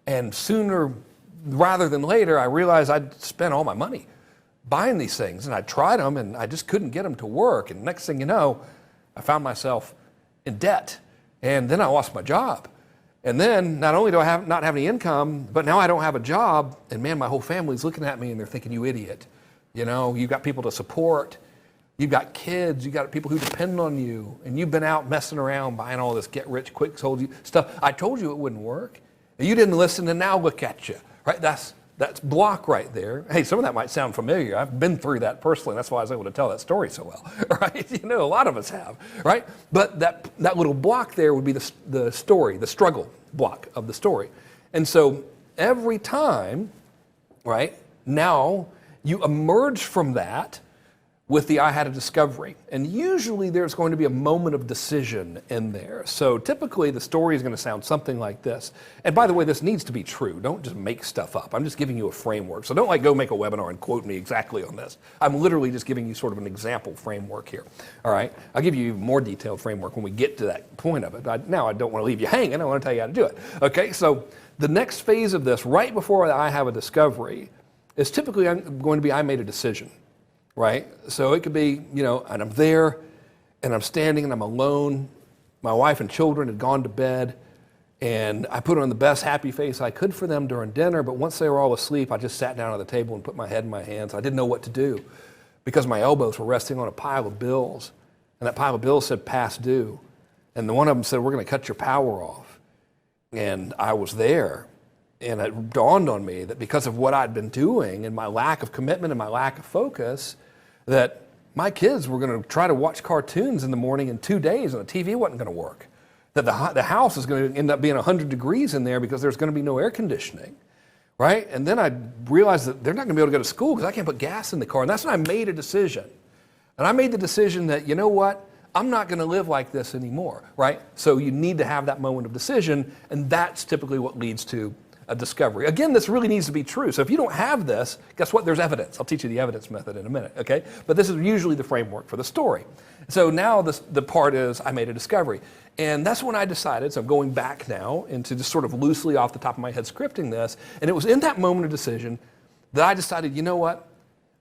And sooner rather than later, I realized I'd spent all my money buying these things, and I tried them, and I just couldn't get them to work. And next thing you know, I found myself in debt, and then I lost my job. And then not only do I not have any income, but now I don't have a job, and man, my whole family's looking at me, and they're thinking, you idiot. You've got people to support, you've got kids, you've got people who depend on you, and you've been out messing around buying all this get-rich-quick stuff. I told you it wouldn't work, and you didn't listen, and now look at you. Right, that's block right there. Hey, some of that might sound familiar. I've been through that personally. That's why I was able to tell that story so well, right? A lot of us have, right? But that little block there would be the story, the struggle block of the story. And so every time, right, now you emerge from that with the I had a discovery. And usually there's going to be a moment of decision in there. So typically the story is going to sound something like this. And by the way, this needs to be true. Don't just make stuff up. I'm just giving you a framework. So don't go make a webinar and quote me exactly on this. I'm literally just giving you sort of an example framework here. All right? I'll give you a more detailed framework when we get to that point of it. Now I don't want to leave you hanging. I want to tell you how to do it. Okay? So the next phase of this, right before I have a discovery, is typically going to be I made a decision. Right? So it could be, and I'm there, and I'm standing, and I'm alone. My wife and children had gone to bed, and I put on the best happy face I could for them during dinner, but once they were all asleep, I just sat down at the table and put my head in my hands. I didn't know what to do because my elbows were resting on a pile of bills, and that pile of bills said past due. And one of them said, we're going to cut your power off. And I was there. And it dawned on me that because of what I'd been doing and my lack of commitment and my lack of focus, that my kids were going to try to watch cartoons in the morning in 2 days and the TV wasn't going to work. That the house is going to end up being 100 degrees in there because there's going to be no air conditioning, right? And then I realized that they're not going to be able to go to school because I can't put gas in the car. And that's when I made a decision. And I made the decision that, you know what? I'm not going to live like this anymore, right? So you need to have that moment of decision, and that's typically what leads to a discovery. Again, this really needs to be true. So if you don't have this, guess what? There's evidence. I'll teach you the evidence method in a minute, okay? But this is usually the framework for the story. So now the part is I made a discovery. And that's when I decided, so I'm going back now into just sort of loosely off the top of my head scripting this, and it was in that moment of decision that I decided, you know what?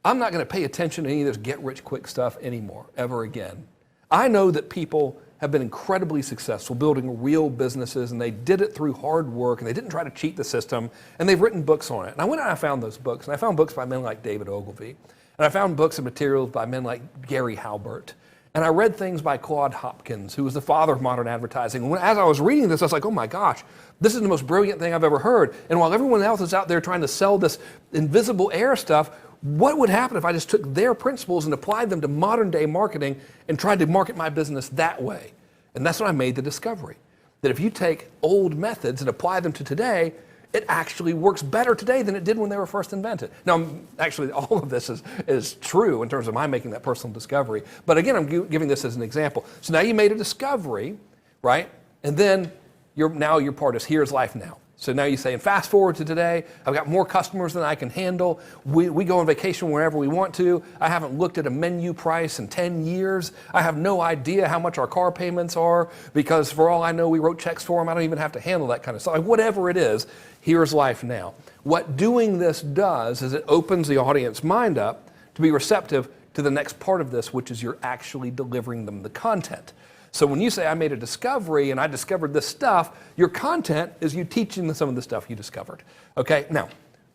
I'm not going to pay attention to any of this get-rich-quick stuff anymore, ever again. I know that people have been incredibly successful building real businesses, and they did it through hard work, and they didn't try to cheat the system, and they've written books on it. And I went out and I found those books, and I found books by men like David Ogilvy, and I found books and materials by men like Gary Halbert, and I read things by Claude Hopkins, who was the father of modern advertising. And as I was reading this, I was like, oh my gosh, this is the most brilliant thing I've ever heard. And while everyone else is out there trying to sell this invisible air stuff, what would happen if I just took their principles and applied them to modern day marketing and tried to market my business that way? And that's when I made the discovery. that if you take old methods and apply them to today, it actually works better today than it did when they were first invented. Now, actually, all of this is true in terms of my making that personal discovery. But again, I'm giving this as an example. So now you made a discovery, right? And then now your part is here's life now. So now you say, and fast forward to today, I've got more customers than I can handle. We go on vacation wherever we want to. I haven't looked at a menu price in 10 years. I have no idea how much our car payments are because for all I know, we wrote checks for them. I don't even have to handle that kind of stuff. Like, whatever it is, here's life now. What doing this does is it opens the audience mind up to be receptive to the next part of this, which is you're actually delivering them the content. So when you say, I made a discovery and I discovered this stuff, your content is you teaching them some of the stuff you discovered. Okay, now,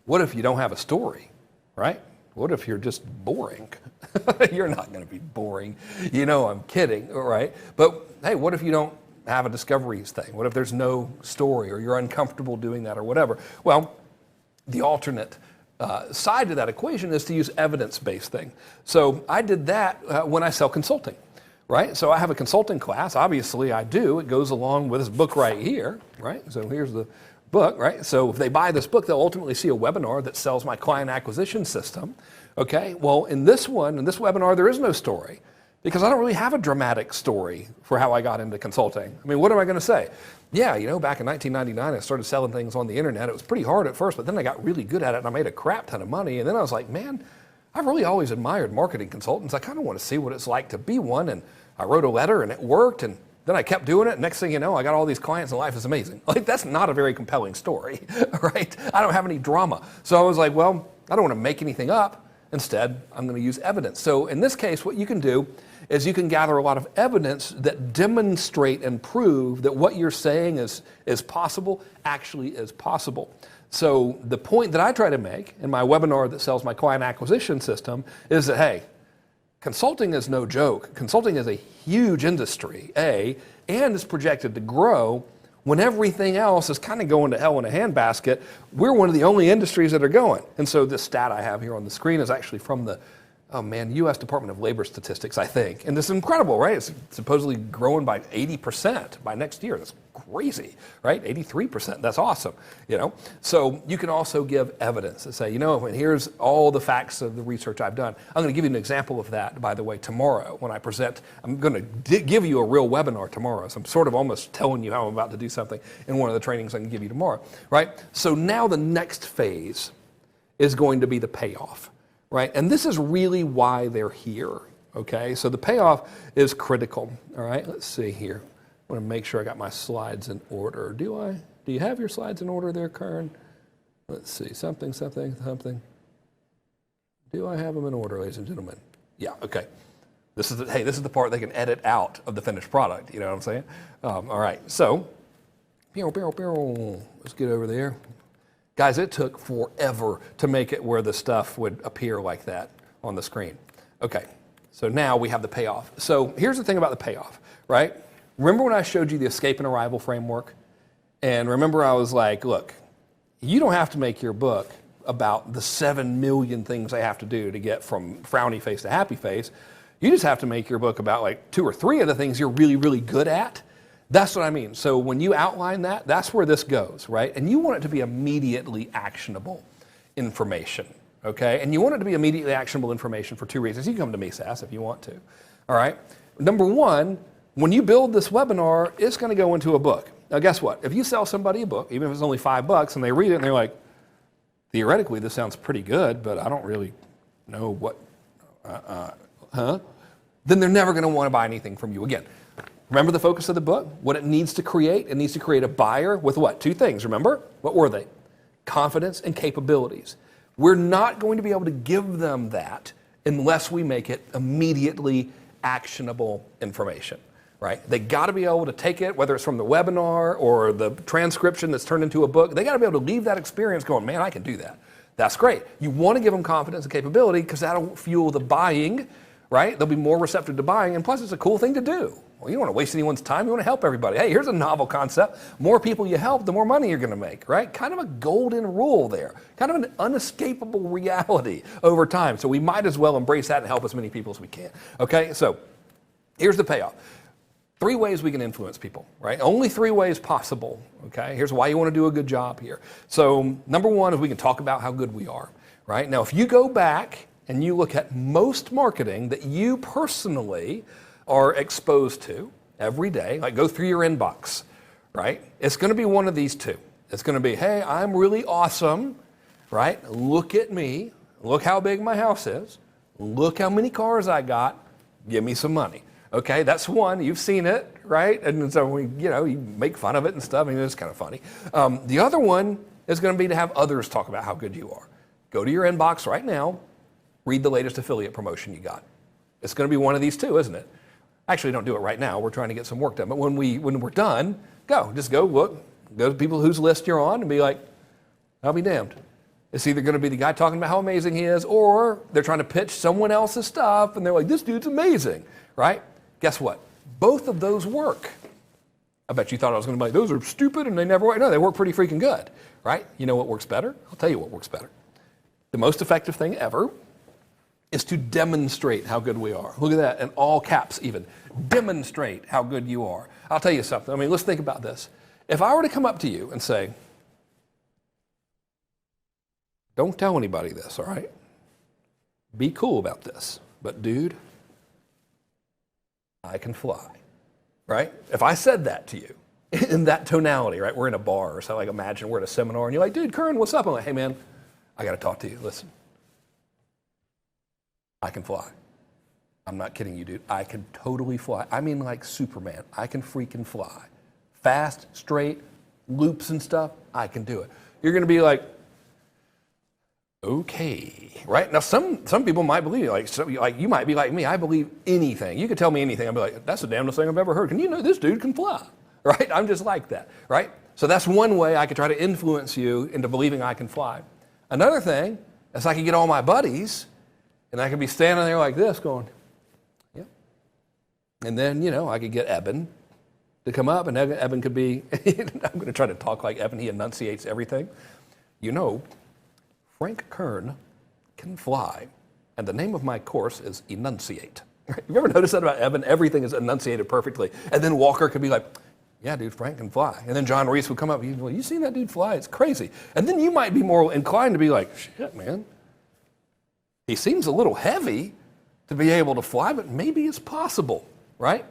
what if you don't have a story, right? What if you're just boring? You're not going to be boring. You know I'm kidding, right? But hey, what if you don't have a discoveries thing? What if there's no story or you're uncomfortable doing that or whatever? Well, the alternate side to that equation is to use evidence-based thing. So I did that when I sell consulting. Right? So I have a consulting class. Obviously, I do. It goes along with this book right here, right? So here's the book, right? So if they buy this book, they'll ultimately see a webinar that sells my client acquisition system. Okay? Well, in this webinar, there is no story because I don't really have a dramatic story for how I got into consulting. I mean, what am I going to say? Yeah, back in 1999, I started selling things on the internet. It was pretty hard at first, but then I got really good at it and I made a crap ton of money. And then I was like, man, I've really always admired marketing consultants. I kind of want to see what it's like to be one. And I wrote a letter and it worked. And then I kept doing it. Next thing you know, I got all these clients and life is amazing. Like, that's not a very compelling story, right? I don't have any drama. So I was like, well, I don't want to make anything up. Instead, I'm going to use evidence. So in this case, what you can do is you can gather a lot of evidence that demonstrate and prove that what you're saying is possible, actually is possible. So the point that I try to make in my webinar that sells my client acquisition system is that, hey, consulting is no joke. Consulting is a huge industry, and it's projected to grow. When everything else is kind of going to hell in a handbasket, we're one of the only industries that are going. And so this stat I have here on the screen is actually from the U.S. Department of Labor Statistics, I think. And this is incredible, right? It's supposedly growing by 80% by next year. That's crazy, right? 83%, that's awesome, So you can also give evidence and say, and here's all the facts of the research I've done. I'm going to give you an example of that, by the way, tomorrow when I present. I'm going to give you a real webinar tomorrow. So I'm sort of almost telling you how I'm about to do something in one of the trainings I can give you tomorrow, right? So now the next phase is going to be the payoff. Right? And this is really why they're here, okay? So the payoff is critical, all right? Let's see here. I want to make sure I got my slides in order. Do you have your slides in order there, Kern? Let's see, something. Do I have them in order, ladies and gentlemen? Yeah, okay. This is the part they can edit out of the finished product, you know what I'm saying? All right, so, let's get over there. Guys, it took forever to make it where the stuff would appear like that on the screen. Okay, so now we have the payoff. So here's the thing about the payoff, right? Remember when I showed you the escape and arrival framework? And remember I was like, look, you don't have to make your book about the 7 million things they have to do to get from frowny face to happy face. You just have to make your book about like 2 or 3 of the things you're really, really good at. That's what I mean. So when you outline that, that's where this goes, right? And you want it to be immediately actionable information, okay? And you want it to be immediately actionable information for 2 reasons. You can come to me, Sass, if you want to, all right? Number 1, when you build this webinar, it's going to go into a book. Now, guess what? If you sell somebody a book, even if it's only $5, and they read it and they're like, theoretically, this sounds pretty good, but I don't really know what, then they're never going to want to buy anything from you again. Remember the focus of the book? What it needs to create? It needs to create a buyer with what? 2 things, remember? What were they? Confidence and capabilities. We're not going to be able to give them that unless we make it immediately actionable information, right? They got to be able to take it, whether it's from the webinar or the transcription that's turned into a book. They got to be able to leave that experience going, man, I can do that. That's great. You want to give them confidence and capability because that'll fuel the buying, right? They'll be more receptive to buying, and plus it's a cool thing to do. Well, you don't want to waste anyone's time. You want to help everybody. Hey, here's a novel concept. More people you help, the more money you're going to make, right? Kind of a golden rule there. Kind of an unescapable reality over time. So we might as well embrace that and help as many people as we can. Okay, so here's the payoff. Three ways we can influence people, right? Only three ways possible, okay? Here's why you want to do a good job here. So number one is we can talk about how good we are, right? Now, if you go back and you look at most marketing that you personally are exposed to every day, like go through your inbox, right? It's going to be one of these two. It's going to be, hey, I'm really awesome, right? Look at me. Look how big my house is. Look how many cars I got. Give me some money. Okay, that's one. You've seen it, right? And so you make fun of it and stuff. I mean, it's kind of funny. The other one is going to be to have others talk about how good you are. Go to your inbox right now. Read the latest affiliate promotion you got. It's going to be one of these two, isn't it? Actually, don't do it right now. We're trying to get some work done. But when we're done, just go look. Go to people whose list you're on and be like, I'll be damned. It's either going to be the guy talking about how amazing he is, or they're trying to pitch someone else's stuff, and they're like, this dude's amazing, right? Guess what? Both of those work. I bet you thought I was going to be like, those are stupid and they never work. No, they work pretty freaking good, right? You know what works better? I'll tell you what works better. The most effective thing ever is to demonstrate how good we are. Look at that, in all caps even. Demonstrate how good you are. I'll tell you something. I mean, let's think about this. If I were to come up to you and say, don't tell anybody this, all right? Be cool about this. But dude, I can fly, right? If I said that to you in that tonality, right? We're in a bar or something. Like imagine we're at a seminar and you're like, dude, Kern, what's up? I'm like, hey man, I got to talk to you. Listen, I can fly. I'm not kidding you, dude. I can totally fly. I mean like Superman. I can freaking fly. Fast, straight, loops and stuff, I can do it. You're going to be like, okay, right? Now, some people might believe you. Like you might be like me. I believe anything. You could tell me anything. I'd be like, that's the damnedest thing I've ever heard. Can you know this dude can fly, right? I'm just like that, right? So that's one way I could try to influence you into believing I can fly. Another thing is I could get all my buddies, and I could be standing there like this going, yeah. And then, I could get Eben to come up, and Eben could be, I'm going to try to talk like Eben. He enunciates everything. Frank Kern can fly, and the name of my course is Enunciate. You ever notice that about Eben? Everything is enunciated perfectly. And then Walker could be like, yeah, dude, Frank can fly. And then John Reese would come up, he'd be like, you seen that dude fly? It's crazy. And then you might be more inclined to be like, shit, man. He seems a little heavy to be able to fly, but maybe it's possible, right?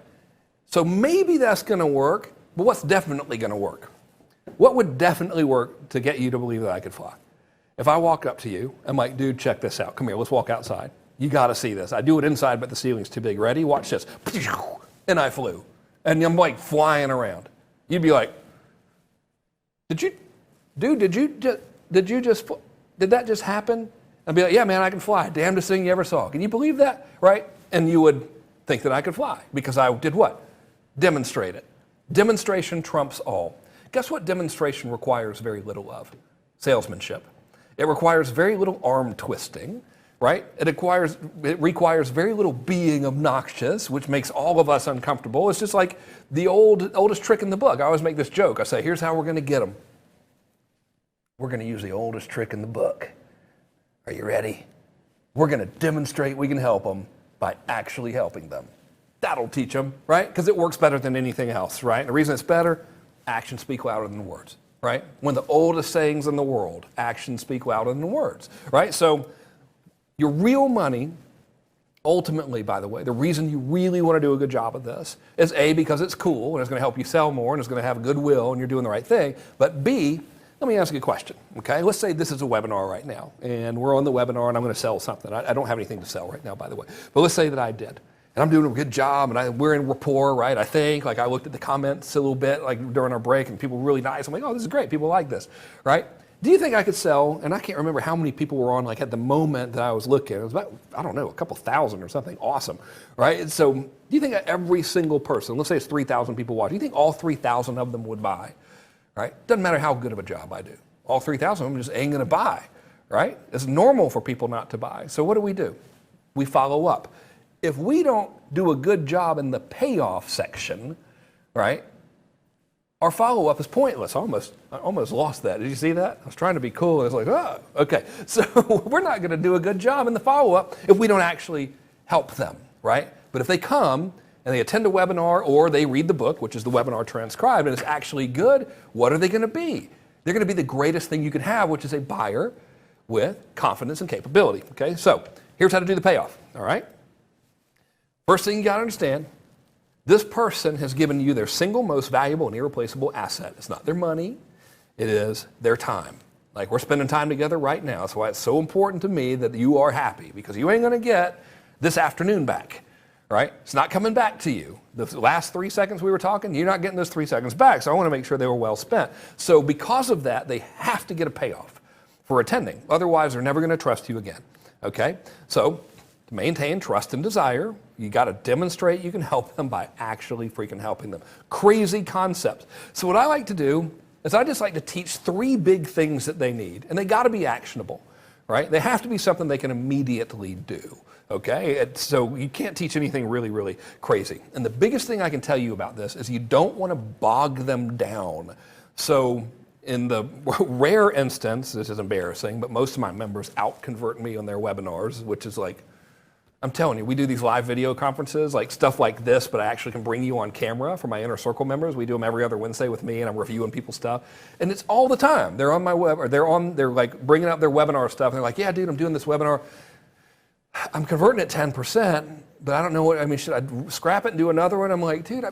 So maybe that's going to work, but what's definitely going to work? What would definitely work to get you to believe that I could fly? If I walk up to you, I'm like, dude, check this out. Come here, let's walk outside. You got to see this. I do it inside, but the ceiling's too big. Ready? Watch this. And I flew. And I'm like flying around. You'd be like, did that just happen? I'd be like, yeah, man, I can fly. Damnedest thing you ever saw. Can you believe that? Right? And you would think that I could fly because I did what? Demonstrate it. Demonstration trumps all. Guess what demonstration requires very little of? Salesmanship. It requires very little arm twisting, right? It requires very little being obnoxious, which makes all of us uncomfortable. It's just like the oldest trick in the book. I always make this joke. I say, here's how we're going to get them. We're going to use the oldest trick in the book. Are you ready? We're going to demonstrate we can help them by actually helping them. That'll teach them, right? Because it works better than anything else, right? And the reason it's better, actions speak louder than words. Right? One of the oldest sayings in the world, actions speak louder than words, right? So your real money, ultimately, by the way, the reason you really want to do a good job of this is A, because it's cool and it's going to help you sell more and it's going to have goodwill and you're doing the right thing. But B, let me ask you a question, okay? Let's say this is a webinar right now and we're on the webinar and I'm going to sell something. I don't have anything to sell right now, by the way. But let's say that I did. And I'm doing a good job, and we're in rapport, right? I think, like I looked at the comments a little bit, like during our break, and people were really nice. I'm like, oh, this is great. People like this, right? Do you think I could sell? And I can't remember how many people were on, like at the moment that I was looking. It was about, I don't know, a couple thousand or something. Awesome, right? And so, do you think every single person, let's say it's 3,000 people watching, do you think all 3,000 of them would buy, right? Doesn't matter how good of a job I do. All 3,000 of them just ain't going to buy, right? It's normal for people not to buy. So what do? We follow up. If we don't do a good job in the payoff section, right, our follow-up is pointless. I almost lost that. Did you see that? I was trying to be cool, and it's like, oh, okay. So we're not going to do a good job in the follow-up if we don't actually help them, right? But if they come and they attend a webinar or they read the book, which is the webinar transcribed, and it's actually good, what are they going to be? They're going to be the greatest thing you can have, which is a buyer with confidence and capability. Okay, so here's how to do the payoff. All right. First thing you got to understand, this person has given you their single most valuable and irreplaceable asset. It's not their money, it is their time. Like we're spending time together right now. That's why it's so important to me that you are happy, because you ain't going to get this afternoon back, right? It's not coming back to you. The last 3 seconds we were talking, you're not getting those 3 seconds back. So I want to make sure they were well spent. So because of that, they have to get a payoff for attending. Otherwise, they're never going to trust you again. Okay? So to maintain trust and desire, you got to demonstrate you can help them by actually freaking helping them. Crazy concepts. So what I like to do is I just like to teach 3 big things that they need, and they got to be actionable, right? They have to be something they can immediately do. Okay, so you can't teach anything really, really crazy. And the biggest thing I can tell you about this is you don't want to bog them down. So in the rare instance, this is embarrassing, but most of my members out-convert me on their webinars, which is like, I'm telling you, we do these live video conferences, like stuff like this, but I actually can bring you on camera for my Inner Circle members. We do them every other Wednesday with me, and I'm reviewing people's stuff. And it's all the time. They're on my web, or they're like bringing up their webinar stuff, and they're like, yeah, dude, I'm doing this webinar. I'm converting at 10%, but I don't know what, I mean, should I scrap it and do another one? I'm like, dude,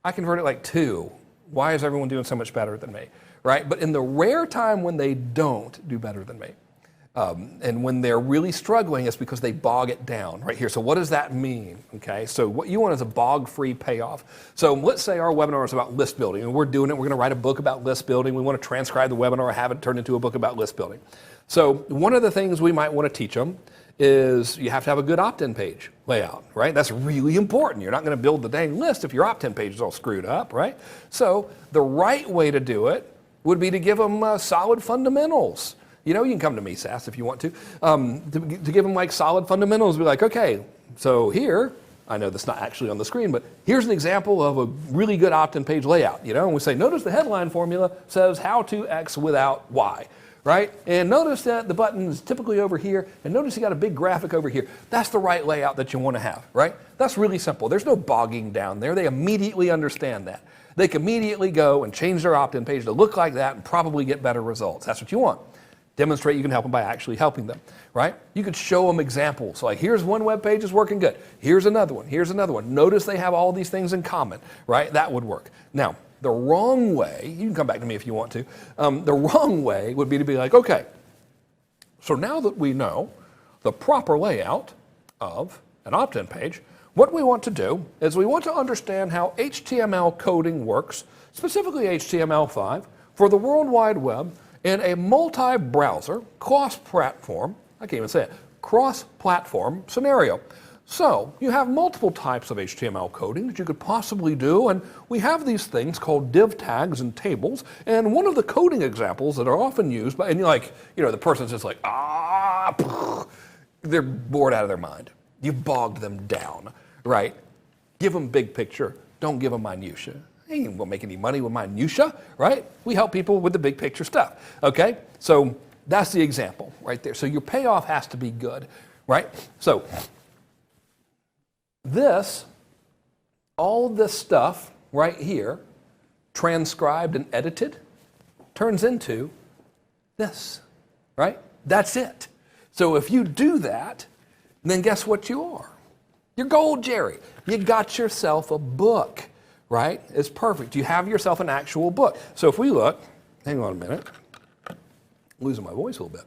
I converted like 2. Why is everyone doing so much better than me, right? But in the rare time when they don't do better than me, and when they're really struggling, it's because they bog it down right here. So what does that mean? Okay, so what you want is a bog-free payoff. So let's say our webinar is about list building, and we're doing it. We're going to write a book about list building. We want to transcribe the webinar, have it turned into a book about list building. So one of the things we might want to teach them is you have to have a good opt-in page layout, right? That's really important. You're not going to build the dang list if your opt-in page is all screwed up, right? So the right way to do it would be to give them solid fundamentals. You know, you can come to me, Sass, if you want to give them like solid fundamentals. Be like, okay, so here, I know that's not actually on the screen, but here's an example of a really good opt-in page layout, you know? And we say, notice the headline formula says how to X without Y. Right? And notice that the button is typically over here, and notice you got a big graphic over here. That's the right layout that you want to have, right? That's really simple. There's no bogging down there. They immediately understand that. They can immediately go and change their opt-in page to look like that and probably get better results. That's what you want. Demonstrate you can help them by actually helping them, right? You could show them examples. Like, here's one web page is working good. Here's another one. Here's another one. Notice they have all these things in common, right? That would work. Now, the wrong way, you can come back to me if you want to, the wrong way would be to be like, okay, so now that we know the proper layout of an opt-in page, what we want to do is we want to understand how HTML coding works, specifically HTML5, for the World Wide Web in a multi-browser, cross-platform, I can't even say it, cross-platform scenario. So you have multiple types of HTML coding that you could possibly do, and we have these things called div tags and tables, and one of the coding examples that are often used by, and you're like, you know, the person's just like, they're bored out of their mind. You've bogged them down, right? Give them big picture, don't give them minutia. I ain't gonna make any money with minutia, right? We help people with the big picture stuff, okay? So that's the example right there. So your payoff has to be good, right? So all this stuff right here, transcribed and edited, turns into this, right? That's it. So if you do that, then guess what you are? You're gold, Jerry. You got yourself a book, right? It's perfect. You have yourself an actual book. So if we look, hang on a minute, I'm losing my voice a little bit.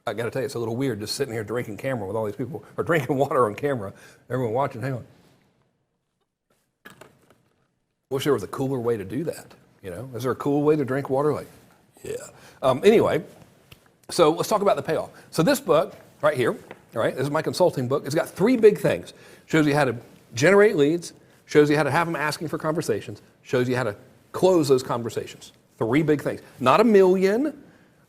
I got to tell you, it's a little weird just sitting here drinking camera with all these people, or drinking water on camera, everyone watching. Hang on. Wish there was a cooler way to do that. You know, is there a cool way to drink water? Like, yeah. Anyway, so let's talk about the payoff. So this book right here, all right, this is my consulting book. It's got 3 big things. Shows you how to generate leads, shows you how to have them asking for conversations, shows you how to close those conversations. 3 big things. Not 1 million,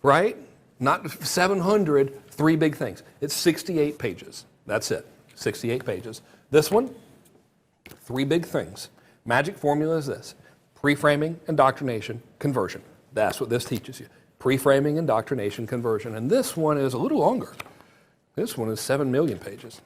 right? Not 700, 3 big things. It's 68 pages. That's it, 68 pages. This one, 3 big things. Magic formula is this: pre-framing, indoctrination, conversion. That's what this teaches you. Pre-framing, indoctrination, conversion. And this one is a little longer. This one is 7 million pages.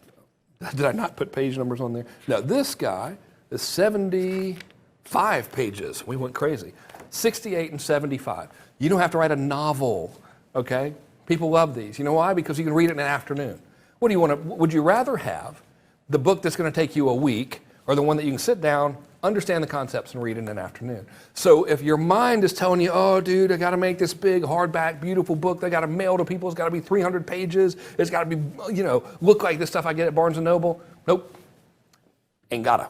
Did I not put page numbers on there? No, this guy is 75 pages. We went crazy. 68 and 75. You don't have to write a novel, okay? People love these. You know why? Because you can read it in an afternoon. What do you want to, would you rather have the book that's going to take you a week or the one that you can sit down, understand the concepts, and read in an afternoon? So if your mind is telling you, oh, dude, I got to make this big, hardback, beautiful book that I got to mail to people. It's got to be 300 pages. It's got to be, look like the stuff I get at Barnes & Noble. Nope. Ain't gotta.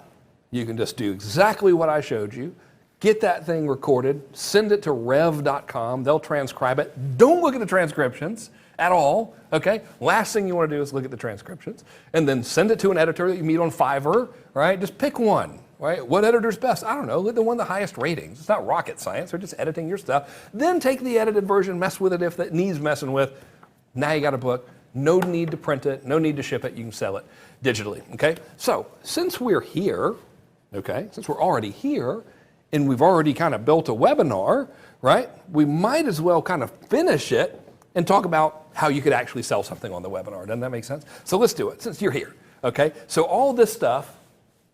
You can just do exactly what I showed you. Get that thing recorded, send it to rev.com. They'll transcribe it. Don't look at the transcriptions at all, okay? Last thing you want to do is look at the transcriptions. And then send it to an editor that you meet on Fiverr, right? Just pick one, right? What editor's best? I don't know. Look at the one with the highest ratings. It's not rocket science. They're just editing your stuff. Then take the edited version, mess with it if it needs messing with. Now you got a book. No need to print it. No need to ship it. You can sell it digitally, okay? So since we're here, okay, since we're already here, and we've already kind of built a webinar, right? We might as well kind of finish it and talk about how you could actually sell something on the webinar. Doesn't that make sense? So let's do it since you're here, okay? So all this stuff,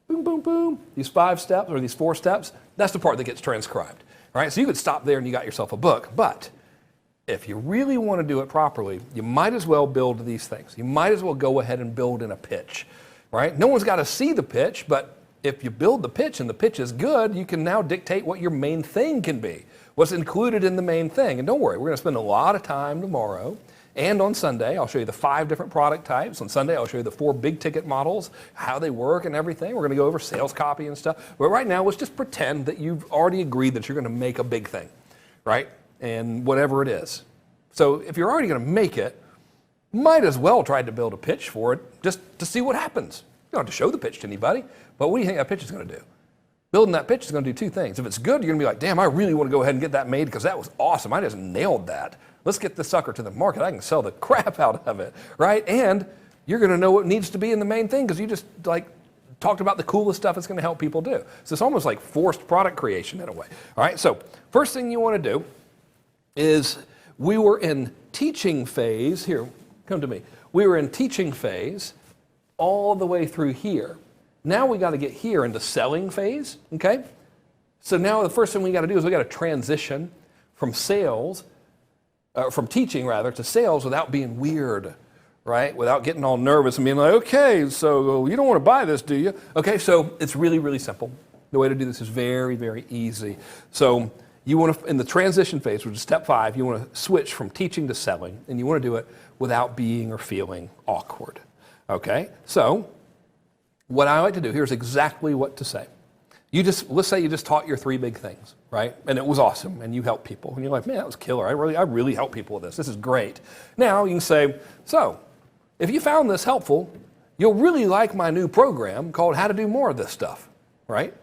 boom, boom, boom, these 5 steps or these 4 steps, that's the part that gets transcribed, all right? So you could stop there and you got yourself a book, but if you really want to do it properly, you might as well build these things. You might as well go ahead and build in a pitch, right? No one's got to see the pitch, but if you build the pitch and the pitch is good, you can now dictate what your main thing can be, what's included in the main thing. And don't worry, we're going to spend a lot of time tomorrow and on Sunday. I'll show you the 5 different product types. On Sunday, I'll show you the 4 big ticket models, how they work and everything. We're going to go over sales copy and stuff. But right now, let's just pretend that you've already agreed that you're going to make a big thing, right? And whatever it is. So if you're already going to make it, might as well try to build a pitch for it just to see what happens. You don't have to show the pitch to anybody, but what do you think that pitch is going to do? Building that pitch is going to do 2 things. If it's good, you're going to be like, damn, I really want to go ahead and get that made because that was awesome. I just nailed that. Let's get this sucker to the market. I can sell the crap out of it, right? And you're going to know what needs to be in the main thing because you just talked about the coolest stuff it's going to help people do. So it's almost like forced product creation in a way. All right, so first thing you want to do is we were in teaching phase. Here, come to me. We were in teaching phase all the way through here. Now we got to get here into selling phase, okay? So now the first thing we got to do is we got to transition from sales, from teaching rather, to sales without being weird, right? Without getting all nervous and being like, okay, so you don't want to buy this, do you? Okay, so it's really, really simple. The way to do this is very, very easy. So you want to, in the transition phase, which is step 5, you want to switch from teaching to selling, and you want to do it without being or feeling awkward. Okay, so what I like to do here is exactly what to say. Let's say you just taught your 3 big things, right? And it was awesome, and you helped people. And you're like, man, that was killer. I really helped people with this. This is great. Now you can say, so if you found this helpful, you'll really like my new program called How to Do More of This Stuff, right?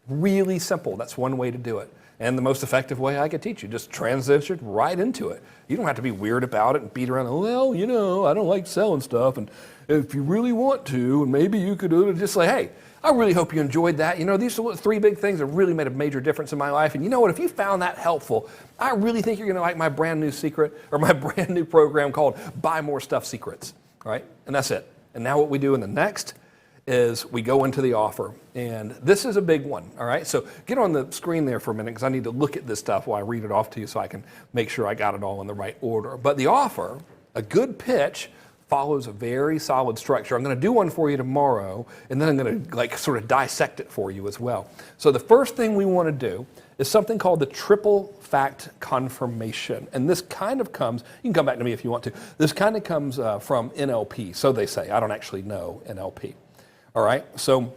Really simple. That's one way to do it. And the most effective way I could teach you, just transition right into it. You don't have to be weird about it and beat around, well, I don't like selling stuff, and if you really want to, and maybe you could just say, hey, I really hope you enjoyed that. These are 3 big things that really made a major difference in my life, and you know what, if you found that helpful, I really think you're going to like my brand new secret, or my brand new program called Buy More Stuff Secrets, right? And that's it. And now what we do in the next is we go into the offer. And this is a big one, all right? So get on the screen there for a minute because I need to look at this stuff while I read it off to you so I can make sure I got it all in the right order. But the offer, a good pitch, follows a very solid structure. I'm going to do one for you tomorrow, and then I'm going to sort of dissect it for you as well. So the first thing we want to do is something called the triple fact confirmation. And this kind of comes, you can come back to me if you want to, this kind of comes from NLP, so they say. I don't actually know NLP. All right, so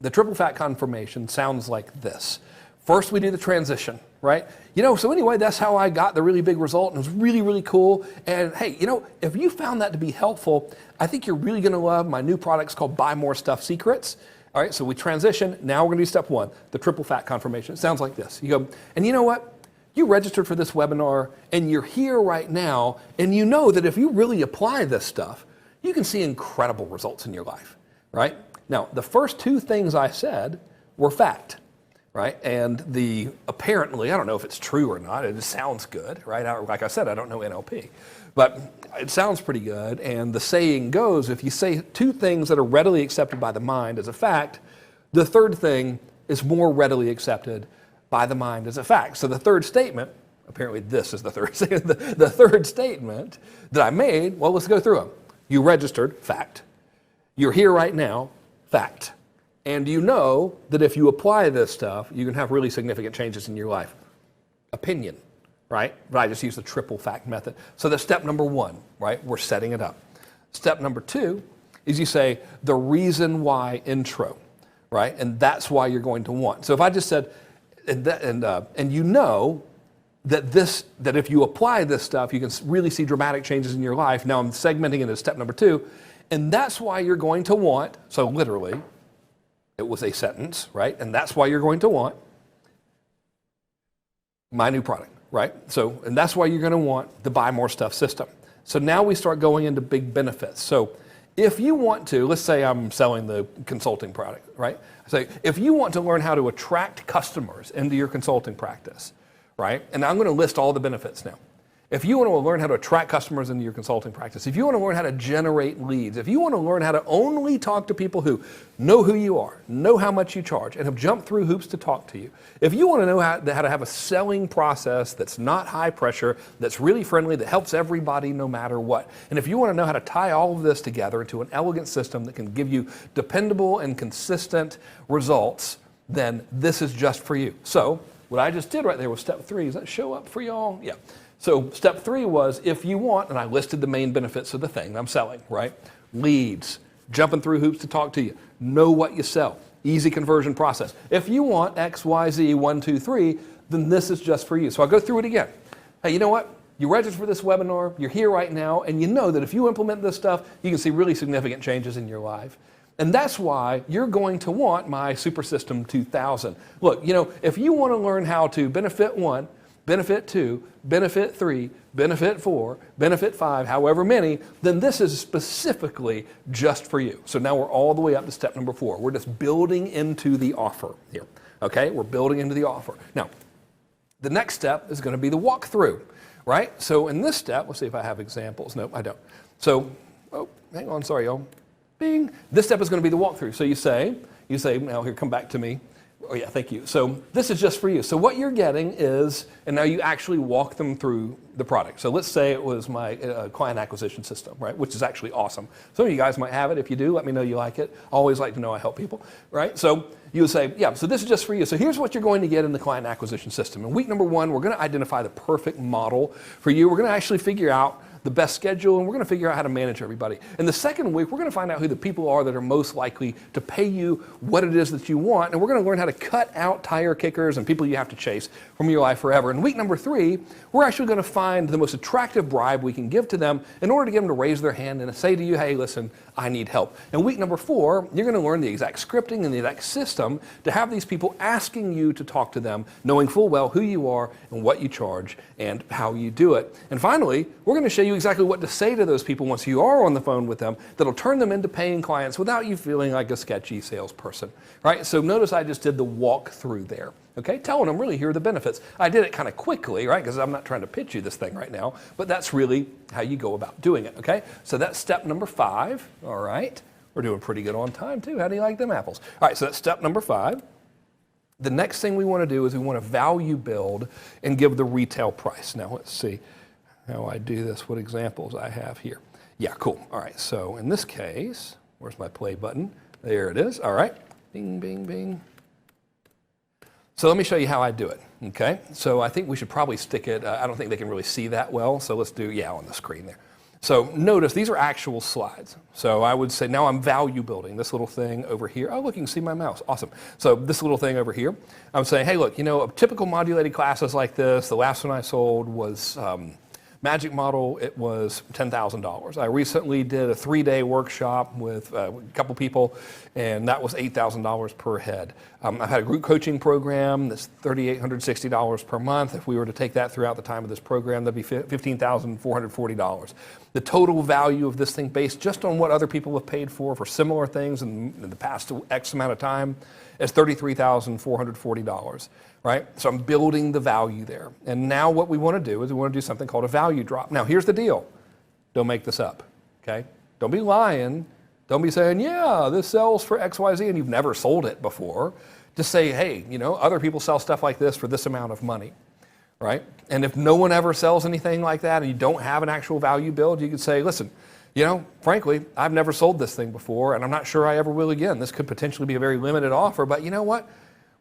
the triple fact confirmation sounds like this. First, we do the transition, right? So anyway, that's how I got the really big result, and it was really, really cool. And hey, if you found that to be helpful, I think you're really going to love my new products called Buy More Stuff Secrets. All right, so we transition. Now we're going to do step 1, the triple fact confirmation. It sounds like this. You go, and you know what? You registered for this webinar, and you're here right now, and you know that if you really apply this stuff, you can see incredible results in your life. Right? Now, the first 2 things I said were fact. right? And apparently, I don't know if it's true or not, it just sounds good, right? Like I said, I don't know NLP, but it sounds pretty good. And the saying goes, if you say two things that are readily accepted by the mind as a fact, the third thing is more readily accepted by the mind as a fact. So the third statement, apparently this is the third statement, the third statement that I made, well, let's go through them. You registered, fact. You're here right now, fact. And you know that if you apply this stuff, you can have really significant changes in your life. Opinion, right? But I just use the triple fact method. So that's step number one, right? We're setting it up. Step number two is you say the reason why intro, right? And that's why you're going to want. So if I just said, and you know that if you apply this stuff, you can really see dramatic changes in your life. Now I'm segmenting into step number two, and that's why you're going to want, so literally, it was a sentence, right? And that's why you're going to want my new product, right? So, and that's why you're going to want the buy more stuff system. So now we start going into big benefits. So if you want to, let's say I'm selling the consulting product, right? So if you want to learn how to attract customers into your consulting practice, right? And I'm going to list all the benefits now. If you want to learn how to attract customers into your consulting practice, if you want to learn how to generate leads, if you want to learn how to only talk to people who know who you are, know how much you charge, and have jumped through hoops to talk to you, if you want to know how to have a selling process that's not high pressure, that's really friendly, that helps everybody no matter what, and if you want to know how to tie all of this together into an elegant system that can give you dependable and consistent results, then this is just for you. So what I just did right there was step three. Does that show up for y'all? Yeah. So step three was if you want, and I listed the main benefits of the thing I'm selling, right? Leads, jumping through hoops to talk to you, know what you sell, easy conversion process. If you want X, Y, Z, 1, 2, 3, then this is just for you. So I'll go through it again. Hey, you know what? You registered for this webinar, you're here right now, and you know that if you implement this stuff, you can see really significant changes in your life. And that's why you're going to want my Super System 2000. Look, you know, if you want to learn how to benefit 1, benefit 2, benefit 3, benefit 4, benefit 5, however many, then this is specifically just for you. So now we're all the way up to step number 4. We're just building into the offer here. Okay, we're building into the offer. Now, the next step is going to be the walkthrough, right? So in this step, let's see if I have examples. Nope, I don't. So, oh, hang on, sorry, y'all. Bing. This step is going to be the walkthrough. So you say, now here, come back to me. Oh yeah, thank you. So this is just for you. So what you're getting is, and now you actually walk them through the product. So let's say it was my client acquisition system, right? Which is actually awesome. Some of you guys might have it. If you do, let me know you like it. I always like to know I help people, right? So you would say, yeah, so this is just for you. So here's what you're going to get in the client acquisition system. In week number 1, we're going to identify the perfect model for you. We're going to actually figure out the best schedule, and we're going to figure out how to manage everybody. In the second week, we're going to find out who the people are that are most likely to pay you what it is that you want, and we're going to learn how to cut out tire kickers and people you have to chase from your life forever. In week number 3, we're actually going to find the most attractive bribe we can give to them in order to get them to raise their hand and say to you, hey, listen, I need help. In week number 4, you're going to learn the exact scripting and the exact system to have these people asking you to talk to them, knowing full well who you are and what you charge and how you do it. And finally, we're going to show you exactly what to say to those people once you are on the phone with them that'll turn them into paying clients without you feeling like a sketchy salesperson, right? So notice I just did the walk through there, okay? Telling them really here are the benefits. I did it kind of quickly, right? Because I'm not trying to pitch you this thing right now, but that's really how you go about doing it, okay? So that's step number 5, all right? We're doing pretty good on time too. How do you like them apples? All right, so that's step number 5. The next thing we want to do is we want to value build and give the retail price. Now let's see how I do this, what examples I have here. Yeah, cool. All right, so in this case, where's my play button? There it is. All right, bing, bing, bing. So let me show you how I do it, okay? So I think we should probably stick it, I don't think they can really see that well, so let's do, yeah, on the screen there. So notice these are actual slides. So I would say now I'm value building this little thing over here. Oh, look, you can see my mouse. Awesome. So this little thing over here, I'm saying, hey, look, you know, typical modulated classes like this, the last one I sold was Magic Model, it was $10,000. I recently did a 3-day workshop with a couple people, and that was $8,000 per head. I've had a group coaching program that's $3,860 per month. If we were to take that throughout the time of this program, that'd be $15,440. The total value of this thing, based just on what other people have paid for similar things in the past X amount of time, is $33,440. Right? So I'm building the value there. And now what we want to do is we want to do something called a value drop. Now here's the deal. Don't make this up, okay? Don't be lying. Don't be saying, yeah, this sells for XYZ and you've never sold it before. Just say, hey, other people sell stuff like this for this amount of money, right? And if no one ever sells anything like that and you don't have an actual value build, you could say, listen, frankly, I've never sold this thing before and I'm not sure I ever will again. This could potentially be a very limited offer, but you know what?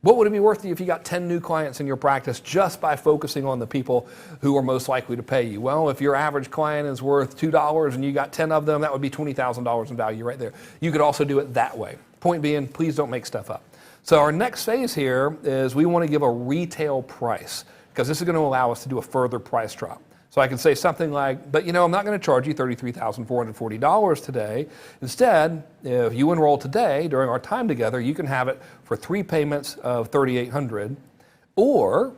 What would it be worth to you if you got 10 new clients in your practice just by focusing on the people who are most likely to pay you? Well, if your average client is worth $2 and you got 10 of them, that would be $20,000 in value right there. You could also do it that way. Point being, please don't make stuff up. So our next phase here is we want to give a retail price because this is going to allow us to do a further price drop. So I can say something like, but I'm not going to charge you $33,440 today. Instead, if you enroll today during our time together, you can have it for 3 payments of $3,800. Or,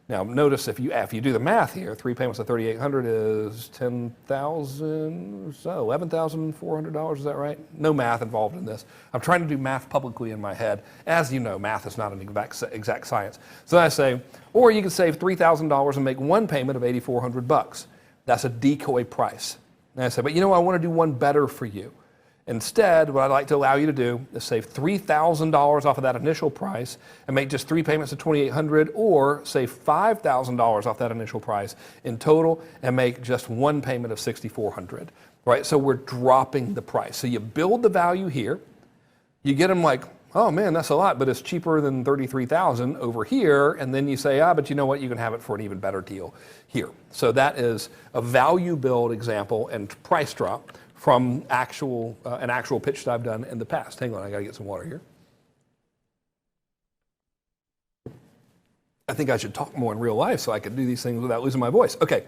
now notice if you do the math here, 3 payments of $3,800 is $10,000, so $11,400, is that right? No math involved in this. I'm trying to do math publicly in my head. As you know, math is not an exact science. So I say, or you can save $3,000 and make 1 payment of $8,400. That's a decoy price. And I say, but I want to do one better for you. Instead, what I'd like to allow you to do is save $3,000 off of that initial price and make just 3 payments of $2,800, or save $5,000 off that initial price in total and make just 1 payment of $6,400. Right? So we're dropping the price. So you build the value here. You get them like, oh man, that's a lot, but it's cheaper than $33,000 over here. And then you say, but you know what? You can have it for an even better deal here. So that is a value build example and price drop from an actual pitch that I've done in the past. Hang on, I gotta get some water here. I think I should talk more in real life so I could do these things without losing my voice. Okay,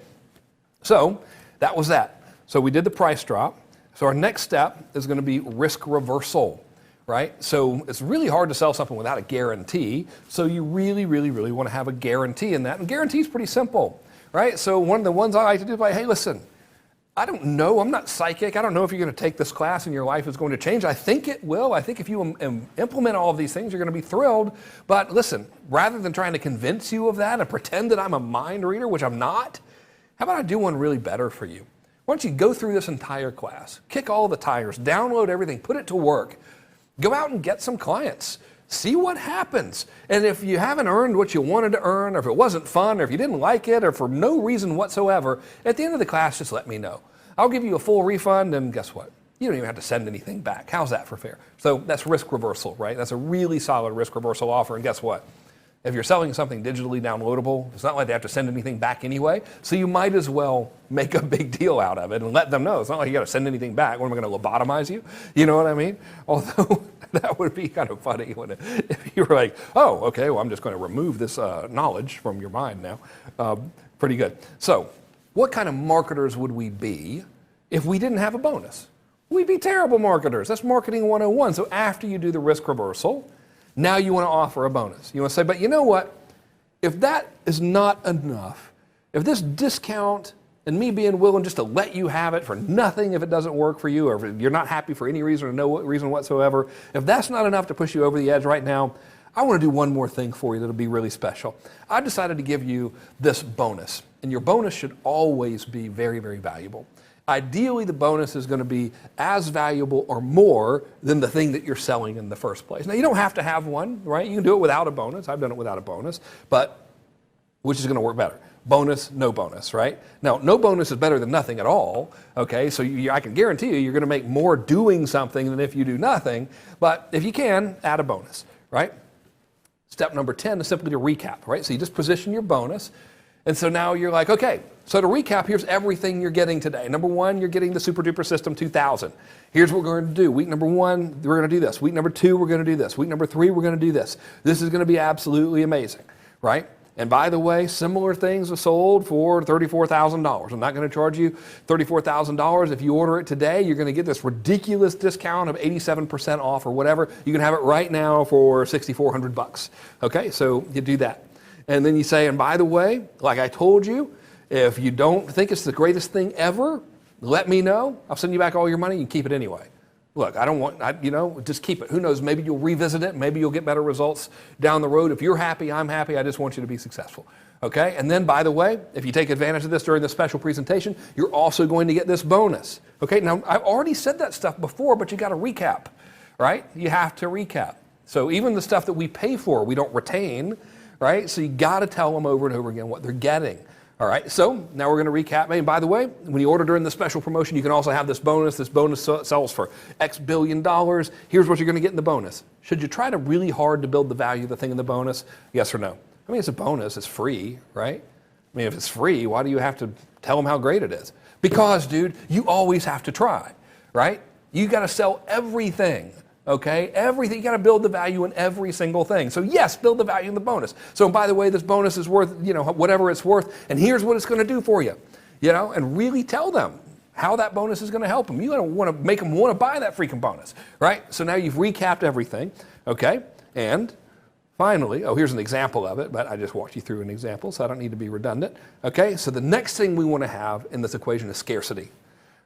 so that was that. So we did the price drop. So our next step is gonna be risk reversal, right? So it's really hard to sell something without a guarantee. So you really, really, really wanna have a guarantee in that. And guarantee is pretty simple, right? So one of the ones I like to do is like, hey, listen, I don't know. I'm not psychic. I don't know if you're going to take this class and your life is going to change. I think it will. I think if you implement all of these things, you're going to be thrilled. But listen, rather than trying to convince you of that and pretend that I'm a mind reader, which I'm not, how about I do one really better for you? Why don't you go through this entire class, kick all the tires, download everything, put it to work, go out and get some clients. See what happens. And if you haven't earned what you wanted to earn, or if it wasn't fun, or if you didn't like it, or for no reason whatsoever, at the end of the class, just let me know. I'll give you a full refund, and guess what? You don't even have to send anything back. How's that for fair? So that's risk reversal, right? That's a really solid risk reversal offer, and guess what? If you're selling something digitally downloadable, it's not like they have to send anything back anyway, so you might as well make a big deal out of it and let them know. It's not like you got to send anything back. What, am I going to lobotomize you? You know what I mean? Although that would be kind of funny if you were like, oh, okay, well, I'm just going to remove this knowledge from your mind now. Pretty good. So what kind of marketers would we be if we didn't have a bonus? We'd be terrible marketers. That's marketing 101. So after you do the risk reversal, now you want to offer a bonus. You want to say, but you know what? If that is not enough, if this discount and me being willing just to let you have it for nothing if it doesn't work for you, or if you're not happy for any reason or no reason whatsoever, if that's not enough to push you over the edge right now, I want to do one more thing for you that'll be really special. I decided to give you this bonus, and your bonus should always be very, very valuable. Ideally, the bonus is going to be as valuable or more than the thing that you're selling in the first place. Now, you don't have to have one, right? You can do it without a bonus. I've done it without a bonus, but which is going to work better? Bonus, no bonus, right? Now, no bonus is better than nothing at all, okay? So I can guarantee you're going to make more doing something than if you do nothing, but if you can, add a bonus, right? Step number 10 is simply to recap, right? So you just position your bonus, and so now you're like, okay, so to recap, here's everything you're getting today. Number one, you're getting the Super Duper System 2000. Here's what we're going to do. Week number one, we're going to do this. Week number two, we're going to do this. Week number three, we're going to do this. This is going to be absolutely amazing, right? And by the way, similar things are sold for $34,000. I'm not going to charge you $34,000. If you order it today, you're going to get this ridiculous discount of 87% off or whatever. You can have it right now for $6,400. Okay, so you do that. And then you say, and by the way, like I told you, if you don't think it's the greatest thing ever, let me know. I'll send you back all your money. You can keep it anyway. Look, I don't want, just keep it. Who knows? Maybe you'll revisit it. Maybe you'll get better results down the road. If you're happy, I'm happy. I just want you to be successful. Okay? And then, by the way, if you take advantage of this during the special presentation, you're also going to get this bonus. Okay? Now, I've already said that stuff before, but you got to recap, right? You have to recap. So even the stuff that we pay for, we don't retain, right? So you got to tell them over and over again what they're getting. All right, so now we're going to recap. And by the way, when you order during the special promotion, you can also have this bonus. This bonus sells for X billion dollars. Here's what you're going to get in the bonus. Should you try to really hard to build the value of the thing in the bonus? Yes or no? I mean, it's a bonus. It's free, right? I mean, if it's free, why do you have to tell them how great it is? Because, dude, you always have to try, right? You got to sell everything. Okay, everything, you got to build the value in every single thing. So yes, build the value in the bonus. So by the way, this bonus is worth, whatever it's worth, and here's what it's going to do for you, and really tell them how that bonus is going to help them. You don't want to make them want to buy that freaking bonus, right? So now you've recapped everything, okay? And finally, here's an example of it, but I just walked you through an example, so I don't need to be redundant. Okay, so the next thing we want to have in this equation is scarcity.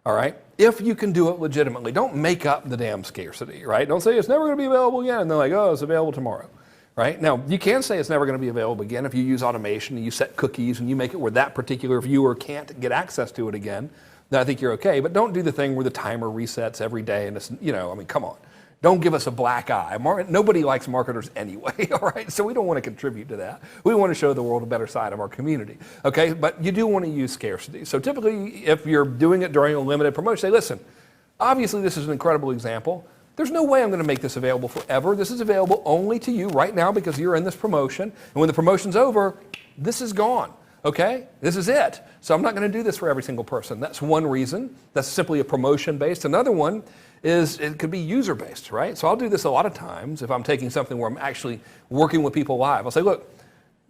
All right, if you can do it legitimately, don't make up the damn scarcity, right? Don't say it's never going to be available again, and they're like, oh, it's available tomorrow, right? Now, you can say it's never going to be available again if you use automation and you set cookies and you make it where that particular viewer can't get access to it again. Then I think you're okay, but don't do the thing where the timer resets every day and it's, come on. Don't give us a black eye. Nobody likes marketers anyway, all right? So we don't want to contribute to that. We want to show the world a better side of our community, okay? But you do want to use scarcity. So typically, if you're doing it during a limited promotion, say, listen, obviously this is an incredible example. There's no way I'm going to make this available forever. This is available only to you right now because you're in this promotion. And when the promotion's over, this is gone. Okay, this is it. So I'm not going to do this for every single person. That's one reason. That's simply a promotion based. Another one is it could be user based, right? So I'll do this a lot of times if I'm taking something where I'm actually working with people live. I'll say, look,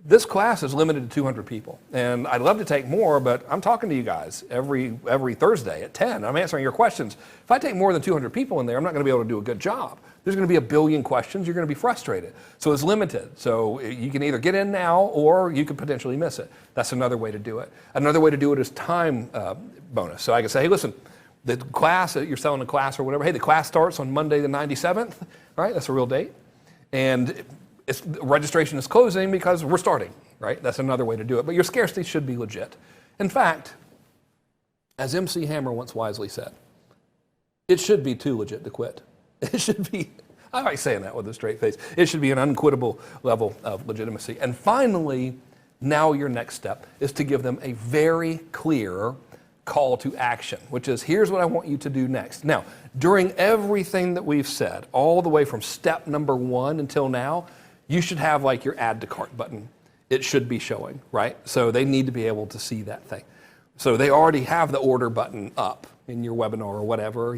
this class is limited to 200 people, and I'd love to take more, but I'm talking to you guys every Thursday at 10. I'm answering your questions. If I take more than 200 people in there, I'm not going to be able to do a good job. There's going to be a billion questions. You're going to be frustrated. So it's limited. So you can either get in now or you could potentially miss it. That's another way to do it. Another way to do it is time bonus. So I can say, hey, listen, the class, you're selling a class or whatever, hey, the class starts on Monday the 97th, right? That's a real date. And registration is closing because we're starting, right? That's another way to do it. But your scarcity should be legit. In fact, as MC Hammer once wisely said, it should be too legit to quit. It should be, I like saying that with a straight face, it should be an unquittable level of legitimacy. And finally, now your next step is to give them a very clear call to action, which is, here's what I want you to do next. Now, during everything that we've said, all the way from step number 1 until now, you should have like your add to cart button. It should be showing, right? So they need to be able to see that thing. So they already have the order button up in your webinar or whatever,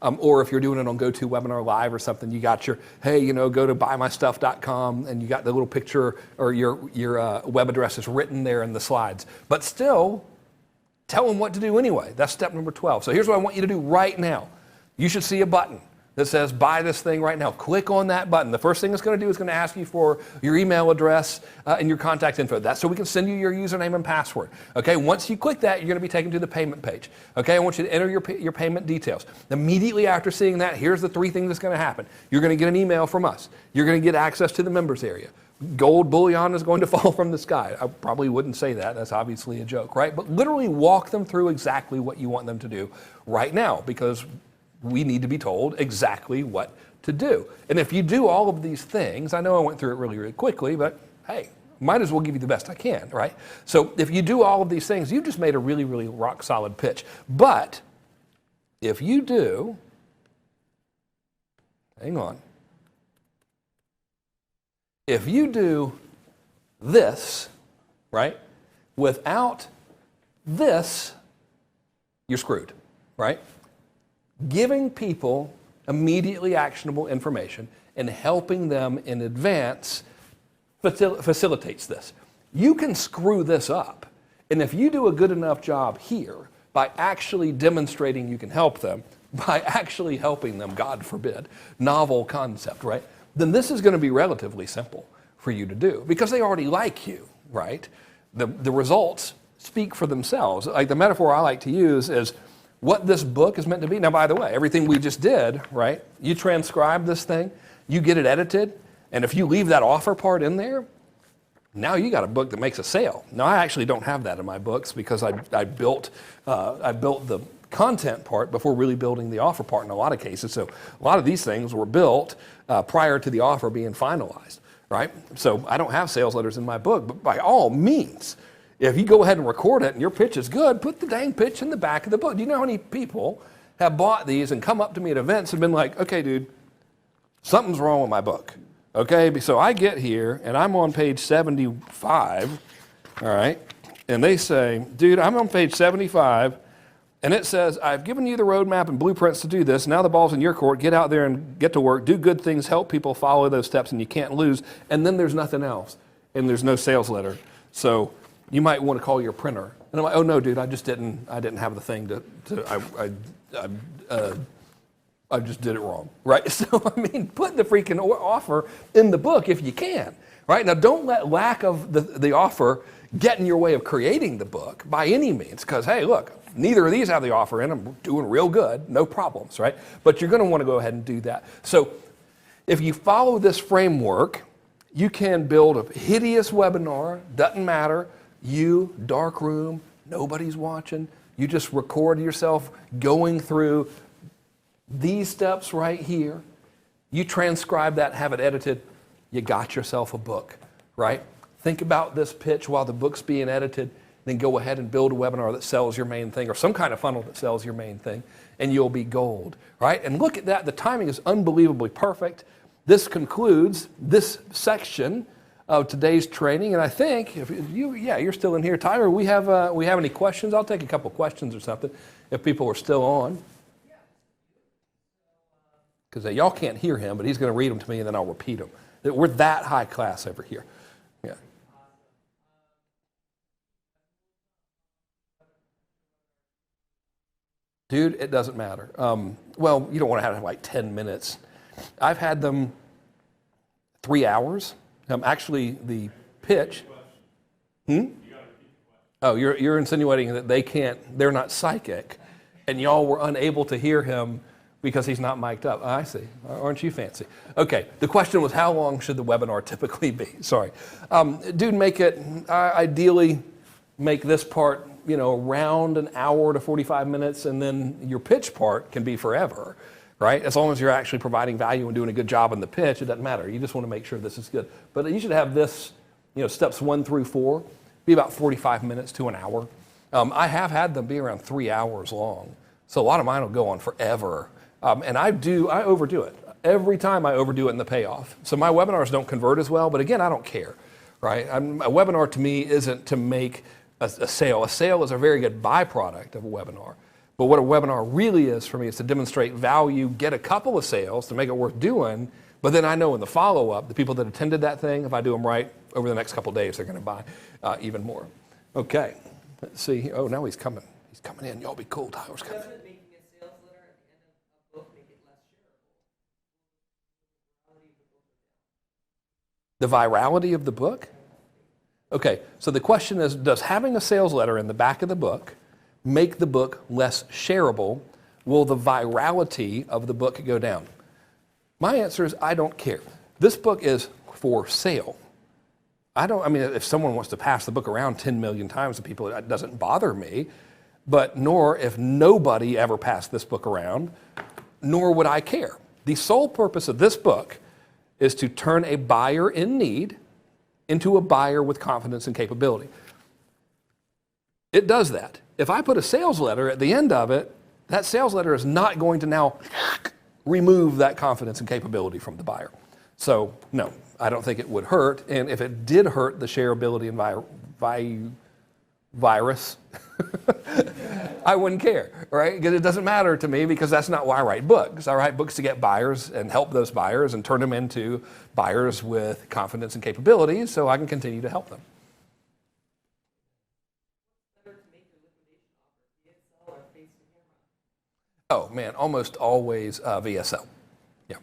or if you're doing it on GoToWebinar Live or something, you got your, hey, go to buymystuff.com and you got the little picture or your web address is written there in the slides. But still, tell them what to do anyway. That's step number 12. So here's what I want you to do right now. You should see a button that says buy this thing right now. Click on that button. The first thing it's going to do is going to ask you for your email address and your contact info. That's so we can send you your username and password. Okay, once you click that, you're going to be taken to the payment page. Okay, I want you to enter your payment details. Immediately after seeing that, here's the 3 things that's going to happen. You're going to get an email from us. You're going to get access to the members area. Gold bullion is going to fall from the sky. I probably wouldn't say that. That's obviously a joke, right? But literally walk them through exactly what you want them to do right now, because we need to be told exactly what to do. And if you do all of these things, I know I went through it really, really quickly, but hey, might as well give you the best I can, right? So if you do all of these things, you've just made a really, really rock solid pitch. But if you do, hang on. If you do this, right, without this, you're screwed, right? Giving people immediately actionable information and helping them in advance facilitates this. you can screw this up. And if you do a good enough job here by actually demonstrating you can help them, by actually helping them, God forbid, novel concept, right? Then this is going to be relatively simple for you to do because they already like you, right? The results speak for themselves. Like the metaphor I like to use is what this book is meant to be. Now, by the way, everything we just did, right? You transcribe this thing, you get it edited, and if you leave that offer part in there, now you got a book that makes a sale. Now, I actually don't have that in my books because I built the content part before really building the offer part in a lot of cases. So a lot of these things were built prior to the offer being finalized, right? So I don't have sales letters in my book, but by all means, if you go ahead and record it and your pitch is good, put the dang pitch in the back of the book. Do you know how many people have bought these and come up to me at events and been like, okay, dude, something's wrong with my book. Okay, so I get here and I'm on page 75, all right, and they say, dude, I'm on page 75, and it says, I've given you the roadmap and blueprints to do this. Now the ball's in your court. Get out there and get to work. Do good things. Help people follow those steps, and you can't lose. And then there's nothing else, and there's no sales letter. So you might want to call your printer. And I'm like, oh no, dude, I just didn't have the thing I just did it wrong, right? So, I mean, put the freaking offer in the book if you can, right? Now, don't let lack of the offer get in your way of creating the book by any means, because, hey, look, neither of these have the offer in them. We're doing real good, no problems, right? But you're going to want to go ahead and do that. So, if you follow this framework, you can build a hideous webinar, doesn't matter, you, dark room, nobody's watching, you just record yourself going through these steps right here, you transcribe that, have it edited, you got yourself a book, right? Think about this pitch while the book's being edited, then go ahead and build a webinar that sells your main thing or some kind of funnel that sells your main thing, and you'll be gold, right? And look at that, the timing is unbelievably perfect. This concludes this section of today's training, and I think, if you're still in here. Tyler, we have any questions? I'll take a couple questions or something if people are still on. Because y'all can't hear him, but he's going to read them to me, and then I'll repeat them. We're that high class over here. Yeah. Dude, it doesn't matter. Well, you don't want to have like 10 minutes. I've had them 3 hours. Actually, the pitch. Oh, you're insinuating that they're not psychic, and y'all were unable to hear him because he's not mic'd up. I see. Aren't you fancy? Okay. The question was, how long should the webinar typically be? Sorry. Dude, make it, ideally, make this part, around an hour to 45 minutes, and then your pitch part can be forever, right? As long as you're actually providing value and doing a good job in the pitch, it doesn't matter. You just want to make sure this is good. But you should have this, steps 1 through 4, be about 45 minutes to an hour. I have had them be around 3 hours long. So a lot of mine will go on forever. And I overdo it. Every time I overdo it in the payoff. So my webinars don't convert as well, but again, I don't care, right? A webinar to me isn't to make a sale. A sale is a very good byproduct of a webinar. But what a webinar really is for me is to demonstrate value, get a couple of sales to make it worth doing, but then I know in the follow-up, the people that attended that thing, if I do them right, over the next couple of days, they're going to buy even more. Okay, let's see. Oh, now he's coming. He's coming in. Y'all be cool. Tyler's coming. The virality of the book? Okay, so the question is, does having a sales letter in the back of the book make the book less shareable? Will the virality of the book go down? My answer is, I don't care. This book is for sale. If someone wants to pass the book around 10 million times to people, it doesn't bother me, but nor if nobody ever passed this book around, nor would I care. The sole purpose of this book is to turn a buyer in need into a buyer with confidence and capability. It does that. If I put a sales letter at the end of it, that sales letter is not going to now remove that confidence and capability from the buyer. So, no, I don't think it would hurt. And if it did hurt the shareability and virus, I wouldn't care, right? Because it doesn't matter to me because that's not why I write books. I write books to get buyers and help those buyers and turn them into buyers with confidence and capabilities so I can continue to help them. Oh man, almost always VSL. Yeah.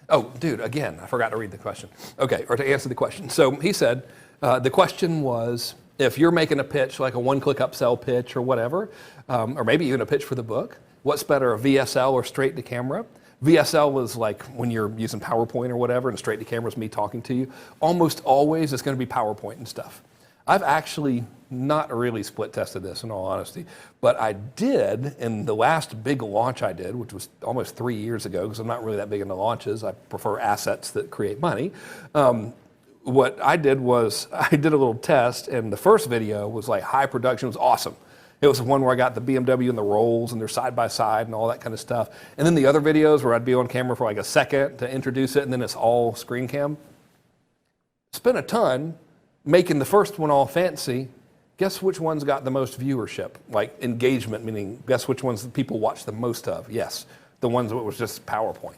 Oh, dude, again, I forgot to read the question. Okay, or to answer the question. So he said, the question was, if you're making a pitch, like a one-click upsell pitch or whatever, or maybe even a pitch for the book, what's better, a VSL or straight to camera? VSL was like when you're using PowerPoint or whatever, and straight to camera is me talking to you. Almost always it's going to be PowerPoint and stuff. I've actually not really split tested this in all honesty, but I did in the last big launch I did, which was almost 3 years ago, because I'm not really that big into launches. I prefer assets that create money. What I did was I did a little test, and the first video was like high production. It was awesome. It was the one where I got the BMW and the rolls and they're side by side and all that kind of stuff. And then the other videos where I'd be on camera for like a second to introduce it, and then it's all screen cam. Spent a ton making the first one all fancy. Guess which one's got the most viewership? Like engagement, meaning guess which ones people watch the most of? Yes, the ones that was just PowerPoint.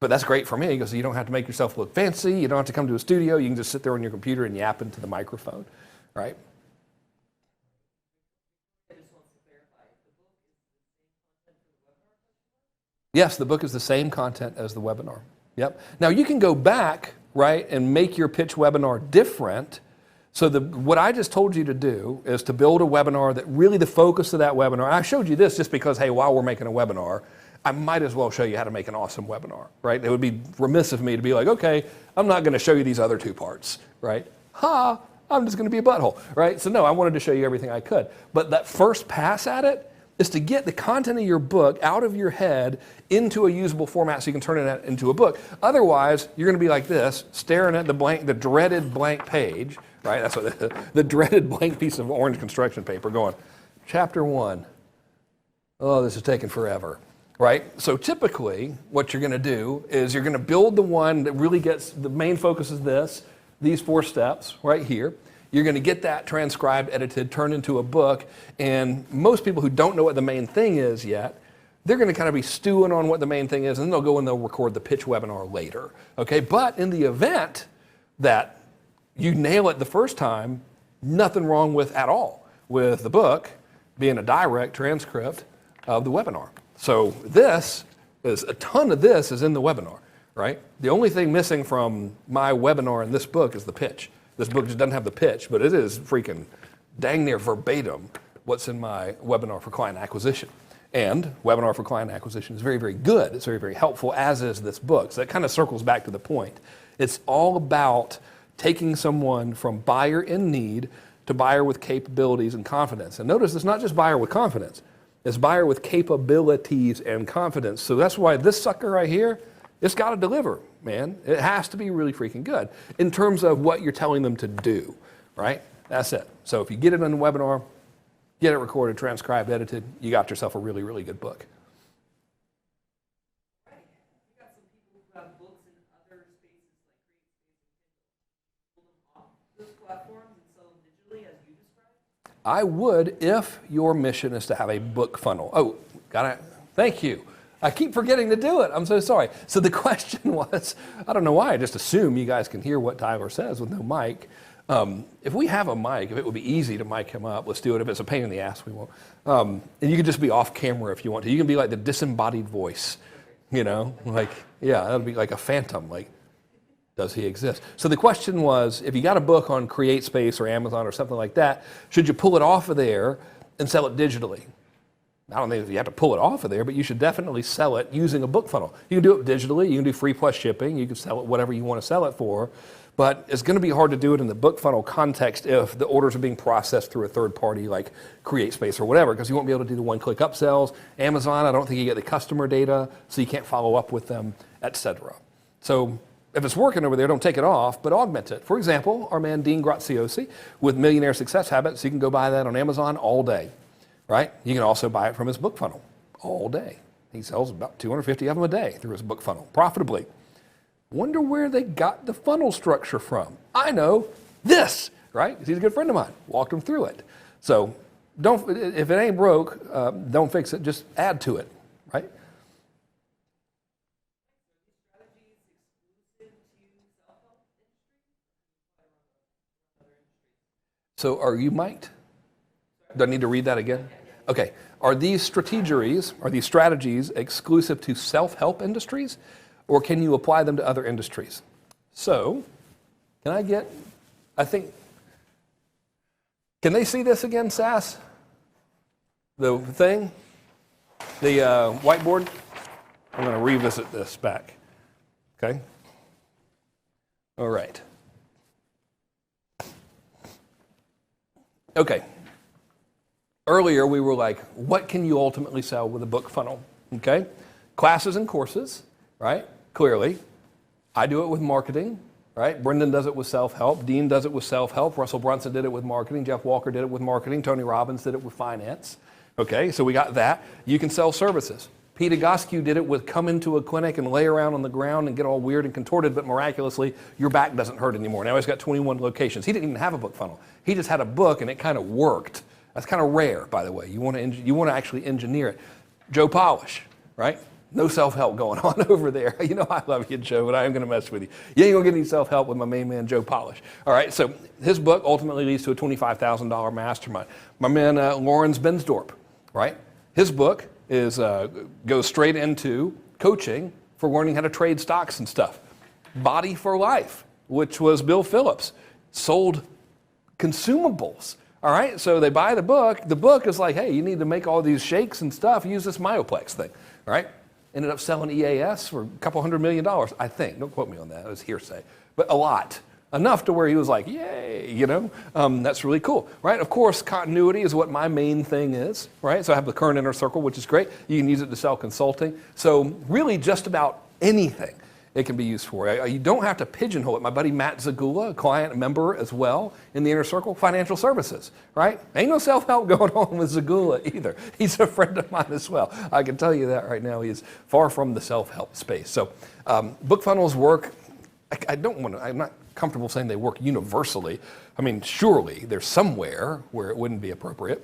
But that's great for me because you don't have to make yourself look fancy. You don't have to come to a studio. You can just sit there on your computer and yap into the microphone, right? Yes, the book is the same content as the webinar. Yep. Now you can go back, right, and make your pitch webinar different. So what I just told you to do is to build a webinar that really the focus of that webinar. I showed you this just because, hey, while we're making a webinar, I might as well show you how to make an awesome webinar, right? It would be remiss of me to be like, okay, I'm not going to show you these other two parts, right? I'm just going to be a butthole, right? So no, I wanted to show you everything I could. But that first pass at it is to get the content of your book out of your head into a usable format so you can turn it into a book. Otherwise, you're going to be like this, staring at the dreaded blank page, right? That's what the dreaded blank piece of orange construction paper going, chapter 1. Oh, this is taking forever. Right? So typically what you're going to do is you're going to build the one that really gets, the main focus is this, these 4 steps right here. You're going to get that transcribed, edited, turned into a book, and most people who don't know what the main thing is yet, they're going to kind of be stewing on what the main thing is, and then they'll go and they'll record the pitch webinar later. Okay? But in the event that you nail it the first time, nothing wrong with at all with the book being a direct transcript of the webinar. So a ton of this is in the webinar, right? The only thing missing from my webinar in this book is the pitch. This book just doesn't have the pitch, but it is freaking dang near verbatim what's in my webinar for client acquisition. And webinar for client acquisition is very, very good. It's very, very helpful, as is this book. So that kind of circles back to the point. It's all about taking someone from buyer in need to buyer with capabilities and confidence. And notice it's not just buyer with confidence. It's buyer with capabilities and confidence. So that's why this sucker right here, it's got to deliver, man. It has to be really freaking good in terms of what you're telling them to do, right? That's it. So if you get it on the webinar, get it recorded, transcribed, edited, you got yourself a really, really good book. Right. You got some people who have books in other spaces like CreateSpace and Kindle, pull them off those platforms and sell them digitally as you described? I would if your mission is to have a book funnel. Oh, thank you. I keep forgetting to do it. I'm so sorry. So the question was, I don't know why, I just assume you guys can hear what Tyler says with no mic. If we have a mic, if it would be easy to mic him up, let's do it. If it's a pain in the ass, we won't. And you can just be off camera if you want to. You can be like the disembodied voice, you know? Like, yeah, that'll be like a phantom, like, does he exist? So the question was, if you got a book on CreateSpace or Amazon or something like that, should you pull it off of there and sell it digitally? I don't think you have to pull it off of there, but you should definitely sell it using a book funnel. You can do it digitally. You can do free plus shipping. You can sell it whatever you want to sell it for. But it's going to be hard to do it in the book funnel context if the orders are being processed through a third party like CreateSpace or whatever, because you won't be able to do the one-click upsells. Amazon, I don't think you get the customer data, so you can't follow up with them, etc. So if it's working over there, don't take it off, but augment it. For example, our man Dean Graziosi with Millionaire Success Habits, you can go buy that on Amazon all day. Right? You can also buy it from his book funnel all day. He sells about 250 of them a day through his book funnel, profitably. Wonder where they got the funnel structure from. I know this, right? He's a good friend of mine. Walked him through it. So if it ain't broke, don't fix it. Just add to it, right? So are you mic'd? Do I need to read that again? Okay, are these strategies exclusive to self-help industries, or can you apply them to other industries? So, can they see this again, Sass? The thing? The whiteboard? I'm going to revisit this back. Okay? All right. Okay. Earlier we were like, what can you ultimately sell with a book funnel? Okay? Classes and courses, right? Clearly. I do it with marketing, right? Brendan does it with self-help. Dean does it with self-help. Russell Brunson did it with marketing. Jeff Walker did it with marketing. Tony Robbins did it with finance. Okay, so we got that. You can sell services. Pete Egoscue did it with come into a clinic and lay around on the ground and get all weird and contorted, but miraculously, your back doesn't hurt anymore. Now he's got 21 locations. He didn't even have a book funnel. He just had a book and it kind of worked. That's kind of rare, by the way. You want to actually engineer it. Joe Polish, right? No self-help going on over there. You know I love you, Joe, but I am going to mess with you. You ain't going to get any self-help with my main man, Joe Polish. All right, so his book ultimately leads to a $25,000 mastermind. My man, Lawrence Bensdorp, right? His book goes straight into coaching for learning how to trade stocks and stuff. Body for Life, which was Bill Phillips, sold consumables. All right, so they buy the book. The book is like, hey, you need to make all these shakes and stuff. Use this Myoplex thing. All right, ended up selling EAS for a couple $100 million, I think. Don't quote me on that. It was hearsay, but a lot. Enough to where he was like, yay, you know, that's really cool, right? Of course, continuity is what my main thing is, right? So I have the current inner circle, which is great. You can use it to sell consulting. So really just about anything it can be used for. You don't have to pigeonhole it. My buddy Matt Zagula, a client member as well in the inner circle, financial services, right? Ain't no self-help going on with Zagula either. He's a friend of mine as well. I can tell you that right now. He is far from the self-help space. So book funnels work. I'm not comfortable saying they work universally. I mean, surely there's somewhere where it wouldn't be appropriate.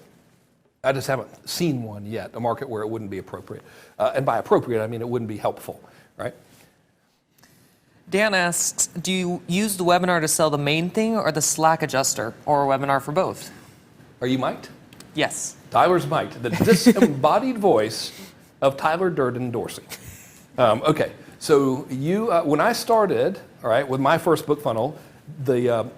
I just haven't seen one yet, a market where it wouldn't be appropriate. And by appropriate, I mean it wouldn't be helpful, right? Dan asks, do you use the webinar to sell the main thing or the Slack adjuster, or a webinar for both? Are you Mike? Yes. Tyler's Mike, the disembodied voice of Tyler Durden Dorsey. Okay, so when I started, all right, with my first book funnel,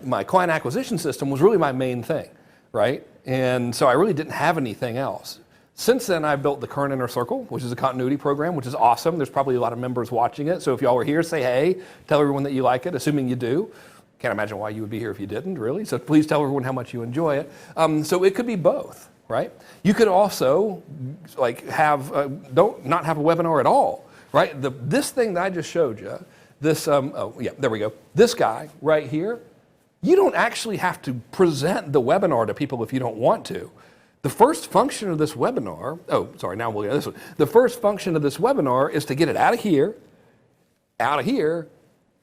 my client acquisition system was really my main thing, right? And so I really didn't have anything else. Since then, I've built the Current Inner Circle, which is a continuity program, which is awesome. There's probably a lot of members watching it. So if y'all are here, say hey, tell everyone that you like it, assuming you do. Can't imagine why you would be here if you didn't, really. So please tell everyone how much you enjoy it. So it could be both, right? You could also not have a webinar at all, right? This thing that I just showed you, there we go. This guy right here, you don't actually have to present the webinar to people if you don't want to. The first function of this webinar, now we'll get this one. The first function of this webinar is to get it out of here,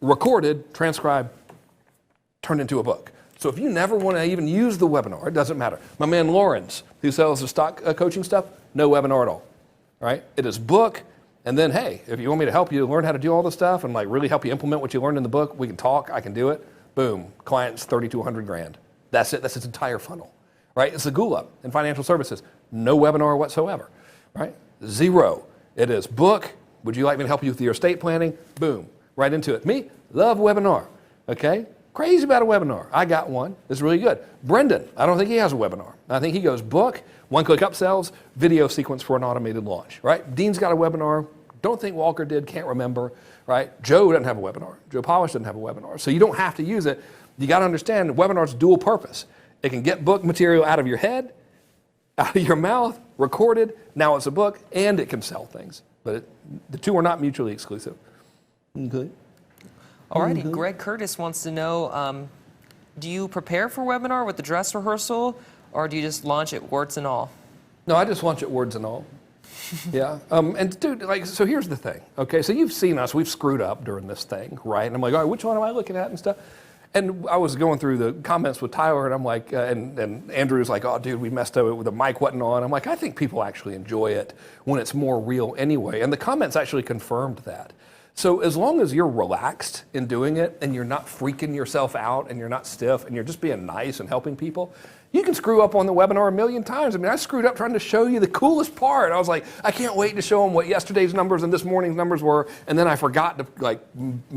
recorded, transcribed, turned into a book. So if you never want to even use the webinar, it doesn't matter. My man Lawrence, who sells the stock coaching stuff, no webinar at all, right? It is book, and then, hey, if you want me to help you learn how to do all this stuff and like really help you implement what you learned in the book, we can talk, I can do it. Boom, client's 30 to 100 grand. That's it, that's its entire funnel. Right? It's Zagula in financial services. No webinar whatsoever, right? Zero. It is book. Would you like me to help you with your estate planning? Boom. Right into it. Me, love webinar. Okay? Crazy about a webinar. I got one. It's really good. Brendan, I don't think he has a webinar. I think he goes book, one-click upsells, video sequence for an automated launch, right? Dean's got a webinar. Don't think Walker did, can't remember, right? Joe doesn't have a webinar. Joe Polish doesn't have a webinar. So you don't have to use it. You got to understand webinar's dual purpose. It can get book material out of your head, out of your mouth, recorded. Now it's a book, and it can sell things. But the two are not mutually exclusive. Okay. Alrighty, Greg Curtis wants to know, do you prepare for webinar with the dress rehearsal, or do you just launch it warts and all? No, I just launch it words and all. Yeah. And dude, so here's the thing. Okay, so you've seen us. We've screwed up during this thing, right? And I'm like, all right, which one am I looking at and stuff? And I was going through the comments with Tyler, and I'm like, and Andrew's like, oh, dude, we messed up. The mic wasn't on. I'm like, I think people actually enjoy it when it's more real anyway. And the comments actually confirmed that. So as long as you're relaxed in doing it, and you're not freaking yourself out, and you're not stiff, and you're just being nice and helping people, You can screw up on the webinar a million times. I mean, I screwed up trying to show you the coolest part. I was like, I can't wait to show them what yesterday's numbers and this morning's numbers were. And then I forgot to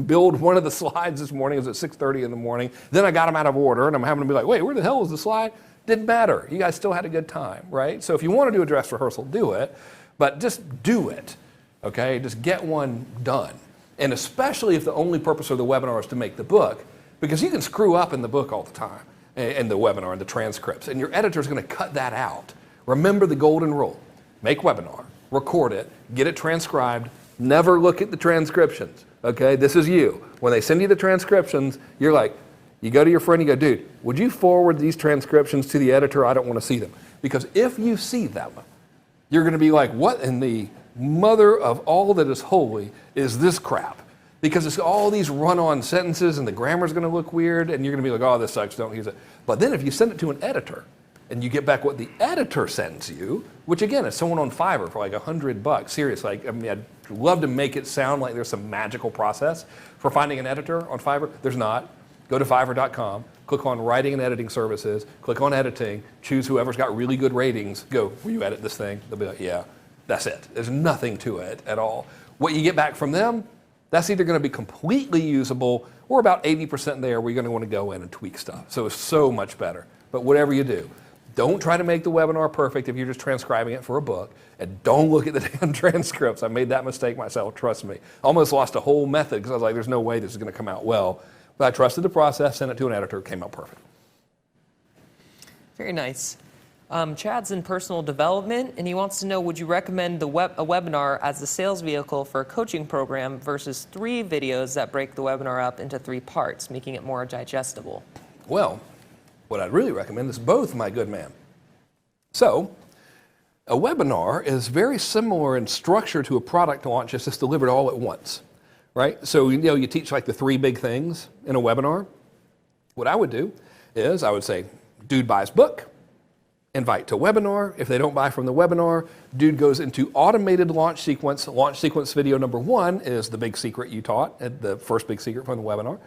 build one of the slides this morning. It was at 6:30 in the morning. Then I got them out of order, and I'm having to be like, wait, where the hell was the slide? Didn't matter. You guys still had a good time, right? So if you want to do a dress rehearsal, do it. But just do it, okay? Just get one done. And especially if the only purpose of the webinar is to make the book, because you can screw up in the book all the time, in the webinar and the transcripts, and your editor's going to cut that out. Remember the golden rule. Make webinar, record it, get it transcribed, never look at the transcriptions, okay? This is you. When they send you the transcriptions, you're like, you go to your friend, you go, dude, would you forward these transcriptions to the editor? I don't want to see them. Because if you see them, you're going to be like, what in the mother of all that is holy is this crap? Because it's all these run-on sentences and the grammar's going to look weird and you're going to be like, oh, this sucks, don't use it. But then if you send it to an editor and you get back what the editor sends you, which again is someone on Fiverr for like $100, seriously, I mean, I'd love to make it sound like there's some magical process for finding an editor on Fiverr. There's not. Go to Fiverr.com, click on Writing and Editing Services, click on Editing, choose whoever's got really good ratings, go, will you edit this thing? They'll be like, yeah, that's it. There's nothing to it at all. What you get back from them, that's either going to be completely usable or about 80% there where you're going to want to go in and tweak stuff. So it's so much better. But whatever you do, don't try to make the webinar perfect if you're just transcribing it for a book. And don't look at the damn transcripts. I made that mistake myself, trust me. Almost lost a whole method because I was like, there's no way this is going to come out well. But I trusted the process, sent it to an editor, it came out perfect. Very nice. Chad's in personal development, and he wants to know, would you recommend a webinar as the sales vehicle for a coaching program versus 3 videos that break the webinar up into 3 parts, making it more digestible? Well, what I'd really recommend is both, my good man. So, a webinar is very similar in structure to a product launch, it's just delivered all at once, right? So, you teach like the 3 big things in a webinar. What I would do is I would say, dude buys book, invite to webinar. If they don't buy from the webinar, dude goes into automated launch sequence. Launch sequence video number 1 is the big secret you taught, the first big secret from the webinar.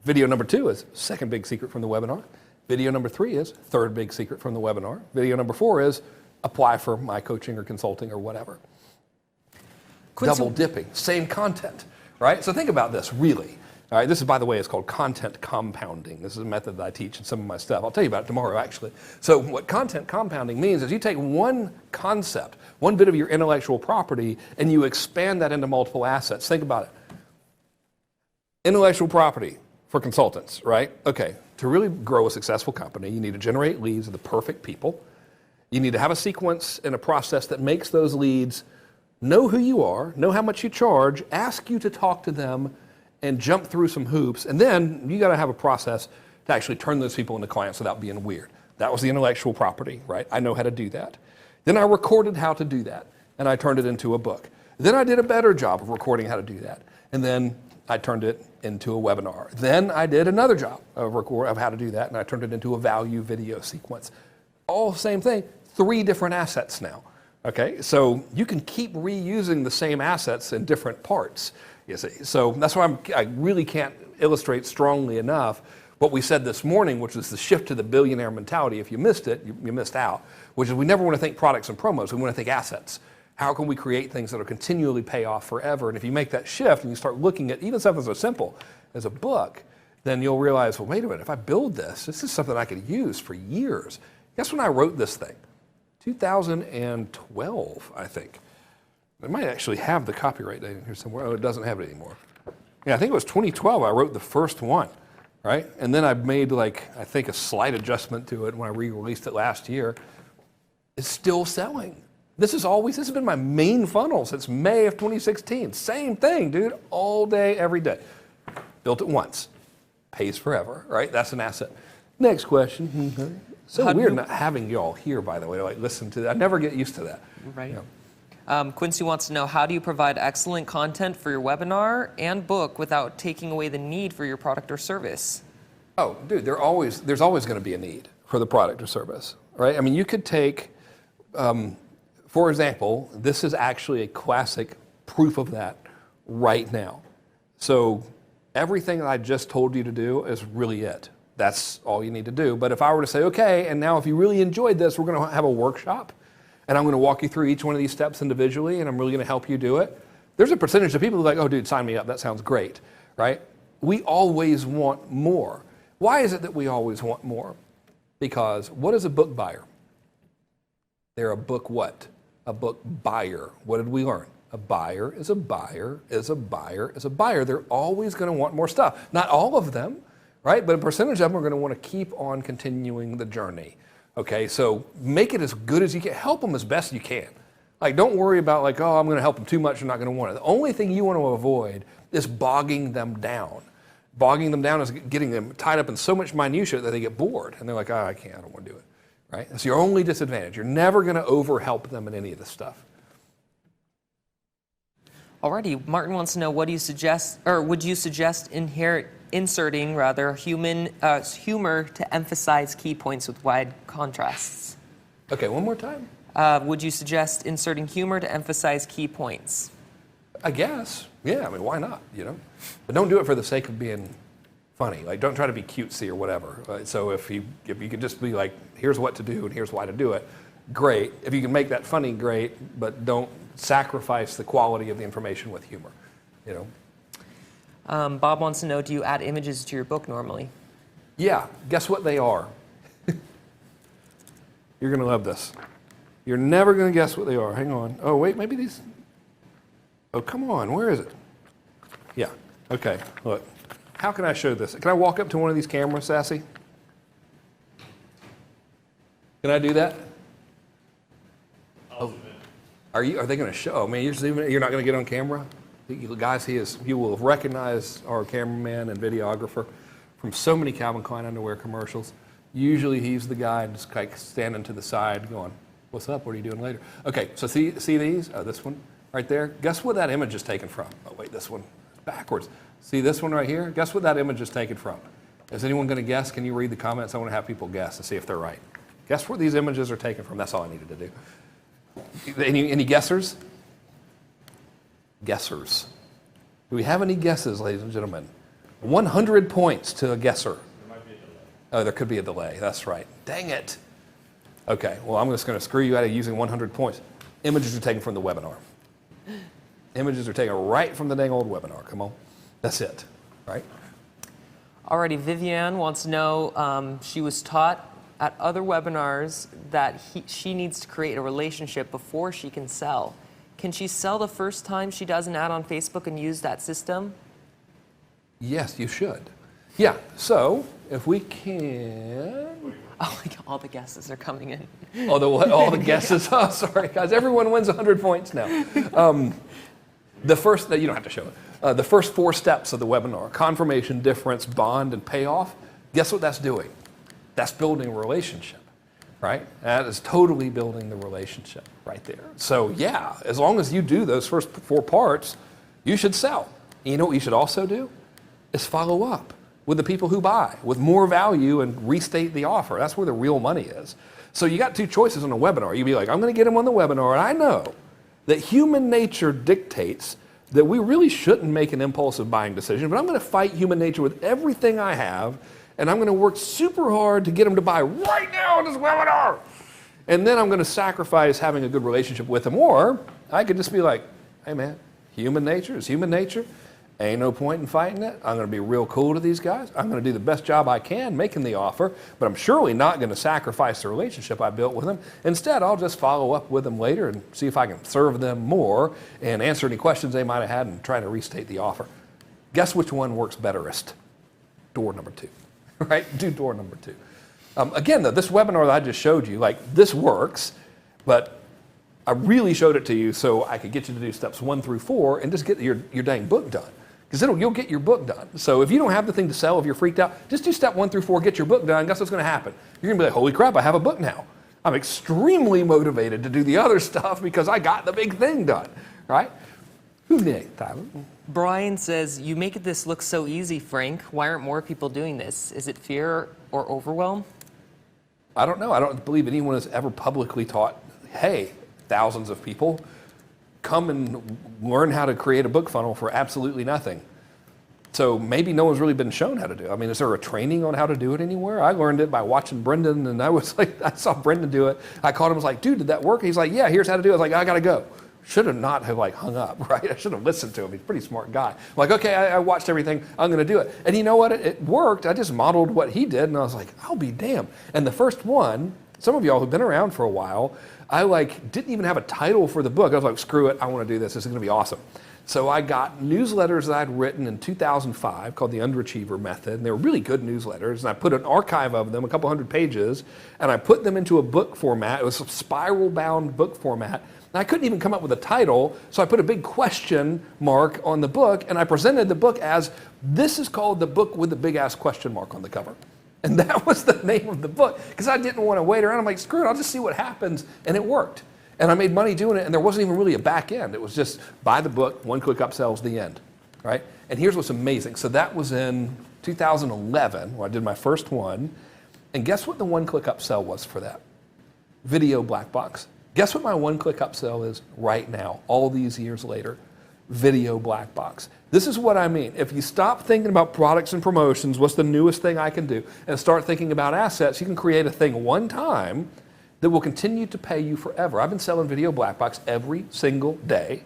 Video number 2 is second big secret from the webinar. Video number 3 is third big secret from the webinar. Video number 4 is apply for my coaching or consulting or whatever. Double dipping, same content, right? So think about this, really. All right, this is, by the way, it's called content compounding. This is a method that I teach in some of my stuff. I'll tell you about it tomorrow, actually. So what content compounding means is you take one concept, one bit of your intellectual property, and you expand that into multiple assets. Think about it. Intellectual property for consultants, right? Okay, to really grow a successful company, you need to generate leads of the perfect people. You need to have a sequence and a process that makes those leads know who you are, know how much you charge, ask you to talk to them, and jump through some hoops, and then you got to have a process to actually turn those people into clients without being weird. That was the intellectual property, right? I know how to do that. Then I recorded how to do that, and I turned it into a book. Then I did a better job of recording how to do that, and then I turned it into a webinar. Then I did another job of how to do that, and I turned it into a value video sequence. All same thing, 3 different assets now. Okay, so you can keep reusing the same assets in different parts. You see, so that's why I really can't illustrate strongly enough what we said this morning, which is the shift to the billionaire mentality. If you missed it, you missed out, which is we never want to think products and promos, we want to think assets. How can we create things that will continually pay off forever? And if you make that shift and you start looking at even something so simple as a book, then you'll realize, well, wait a minute, if I build this is something I could use for years. Guess when I wrote this thing? 2012, I think. I might actually have the copyright date in here somewhere. Oh, it doesn't have it anymore. Yeah, I think it was 2012 I wrote the first one, right? And then I made I think a slight adjustment to it when I re-released it last year. It's still selling. This has been my main funnel since May of 2016. Same thing, dude, all day, every day. Built it once, pays forever, right? That's an asset. Next question. So weird not having y'all here, by the way, listen to that. I never get used to that. Right. You know. Quincy wants to know, how do you provide excellent content for your webinar and book without taking away the need for your product or service? Oh, dude, there's always going to be a need for the product or service, right? I mean, you could take, for example, this is actually a classic proof of that right now. So everything that I just told you to do is really it. that's all you need to do. But if I were to say, okay, and now if you really enjoyed this, we're going to have a workshop, and I'm going to walk you through each one of these steps individually, and I'm really going to help you do it. There's a percentage of people who are like, oh, dude, sign me up. That sounds great, right? We always want more. Why is it that we always want more? Because what is a book buyer? They're a book what? A book buyer. What did we learn? A buyer is a buyer is a buyer is a buyer. They're always going to want more stuff. Not all of them, right? But a percentage of them are going to want to keep on continuing the journey. Okay, so make it as good as you can. Help them as best you can. Like, don't worry about like, oh, I'm going to help them too much. They're not going to want it. The only thing you want to avoid is bogging them down. Bogging them down is getting them tied up in so much minutia that they get bored. And they're like, oh, I can't, I don't want to do it. Right? That's your only disadvantage. You're never going to over-help them in any of this stuff. Alrighty, Martin wants to know, what do you suggest, or would you suggest inserting humor to emphasize key points with wide contrasts? Okay, one more time. Would you suggest inserting humor to emphasize key points? I guess. Yeah, I mean, why not, you know? But don't do it for the sake of being funny. Like, don't try to be cutesy or whatever. So if you could just be like, here's what to do and here's why to do it, great. If you can make that funny, great, but don't sacrifice the quality of the information with humor, you know? Bob wants to know, do you add images to your book normally? Yeah, guess what they are? You're going to love this. You're never going to guess what they are. Hang on. Oh, wait, maybe these. Oh, come on. Where is it? Yeah. Okay. Look. How can I show this? Can I walk up to one of these cameras, Sassy? Can I do that? Oh. Are they going to show? Oh, man, you're not going to get on camera? Guys, you will recognize our cameraman and videographer from so many Calvin Klein underwear commercials. Usually he's the guy just like standing to the side going, what's up? What are you doing later? Okay, so see these? Oh, this one right there? Guess what that image is taken from? Oh, wait, this one is backwards. See this one right here? Guess what that image is taken from? Is anyone going to guess? Can you read the comments? I want to have people guess to see if they're right. Guess where these images are taken from. That's all I needed to do. Any guessers? Guessers. Do we have any guesses, ladies and gentlemen? 100 points to a guesser. There might be a delay. Oh, there could be a delay. That's right. Dang it. Okay, well, I'm just going to screw you out of using 100 points. Images are taken from the webinar. Images are taken right from the dang old webinar. Come on. That's it, right? Alrighty, Vivian wants to know, she was taught at other webinars that she needs to create a relationship before she can sell. Can she sell the first time she does an ad on Facebook and use that system? Yes, you should. Yeah, so if we can... Oh my God, all the guesses are coming in. All the guesses? Oh, sorry, guys. Everyone wins 100 points now. The first, you don't have to show it. The first 4 steps of the webinar, confirmation, difference, bond, and payoff, guess what that's doing? That's building a relationship, right? That is totally building the relationship right there. So yeah, as long as you do those first 4 parts, you should sell. And you know what you should also do? Is follow up with the people who buy with more value and restate the offer. That's where the real money is. So you got 2 choices on a webinar. You'd be like, I'm going to get them on the webinar, and I know that human nature dictates that we really shouldn't make an impulsive buying decision, but I'm going to fight human nature with everything I have, and I'm going to work super hard to get them to buy right now on this webinar. And then I'm going to sacrifice having a good relationship with them. Or I could just be like, hey man, human nature is human nature. Ain't no point in fighting it. I'm going to be real cool to these guys. I'm going to do the best job I can making the offer, but I'm surely not going to sacrifice the relationship I built with them. Instead, I'll just follow up with them later and see if I can serve them more and answer any questions they might have had and try to restate the offer. Guess which one works betterest? Door number 2, right? Do door number 2. Again, though, this webinar that I just showed you, like this works, but I really showed it to you so I could get you to do steps 1 through 4 and just get your dang book done. Because you'll get your book done. So if you don't have the thing to sell, if you're freaked out, just do step 1 through 4, get your book done. Guess what's going to happen? You're going to be like, holy crap, I have a book now. I'm extremely motivated to do the other stuff because I got the big thing done, right? Who's next, Tyler? Brian says, you make this look so easy, Frank. Why aren't more people doing this? Is it fear or overwhelm? I don't know. I don't believe anyone has ever publicly taught, hey, thousands of people, come and learn how to create a book funnel for absolutely nothing. So maybe no one's really been shown how to do it. I mean, is there a training on how to do it anywhere? I learned it by watching Brendan, and I was like, I saw Brendan do it. I called him, I was like, dude, did that work? He's like, yeah, here's how to do it. I was like, I gotta go. Should have not have like hung up, right? I should have listened to him. He's a pretty smart guy. I'm like, okay, I watched everything. I'm gonna do it. And you know what? It worked. I just modeled what he did, and I was like, I'll be damned. And the first one, some of y'all who've been around for a while, I like didn't even have a title for the book. I was like, screw it, I want to do this. This is gonna be awesome. So I got newsletters that I'd written in 2005 called the Underachiever Method, and they were really good newsletters, and I put an archive of them, a couple hundred pages, and I put them into a book format. It was a spiral-bound book format, and I couldn't even come up with a title, so I put a big question mark on the book, and I presented the book as, this is called the book with the big-ass question mark on the cover. And that was the name of the book, because I didn't want to wait around. I'm like, screw it, I'll just see what happens, and it worked. And I made money doing it, and there wasn't even really a back end. It was just buy the book, one-click upsells, the end, right? And here's what's amazing. So that was in 2011, where I did my first one. And guess what the one-click upsell was for that? Video Black Box. Guess what my one-click upsell is right now, all these years later? Video Black Box. This is what I mean. If you stop thinking about products and promotions, what's the newest thing I can do, and start thinking about assets, you can create a thing one time that will continue to pay you forever. I've been selling Video Black Box every single day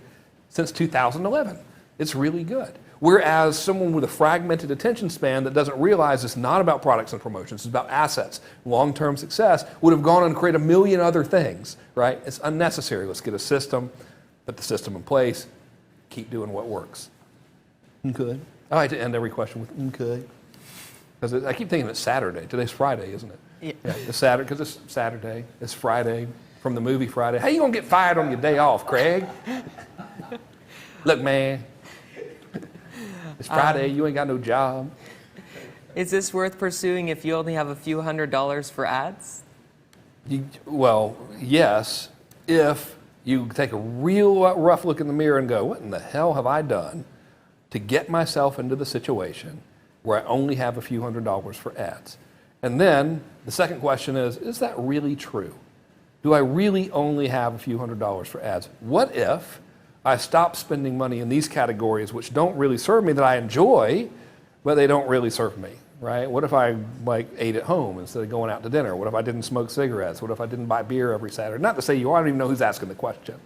since 2011. It's really good. Whereas someone with a fragmented attention span that doesn't realize it's not about products and promotions, it's about assets, long-term success, would have gone on to create a million other things, right? It's unnecessary. Let's get a system, put the system in place, keep doing what works. Okay. I like to end every question with okay. Because I keep thinking it's Saturday. Today's Friday, isn't it? Yeah, it's Saturday, because it's Saturday. It's Friday from the movie Friday. How you gonna get fired on your day off, Craig? Look, man, it's Friday. You ain't got no job. Is this worth pursuing if you only have a few $100s for ads? Well, yes, if you take a real rough look in the mirror and go, what in the hell have I done to get myself into the situation where I only have a few $100s for ads? And then the second question is that really true? Do I really only have a few $100s for ads? What if I stop spending money in these categories which don't really serve me, that I enjoy, but they don't really serve me, right? What if I like ate at home instead of going out to dinner? What if I didn't smoke cigarettes? What if I didn't buy beer every Saturday? Not to say you are, I don't even know who's asking the question,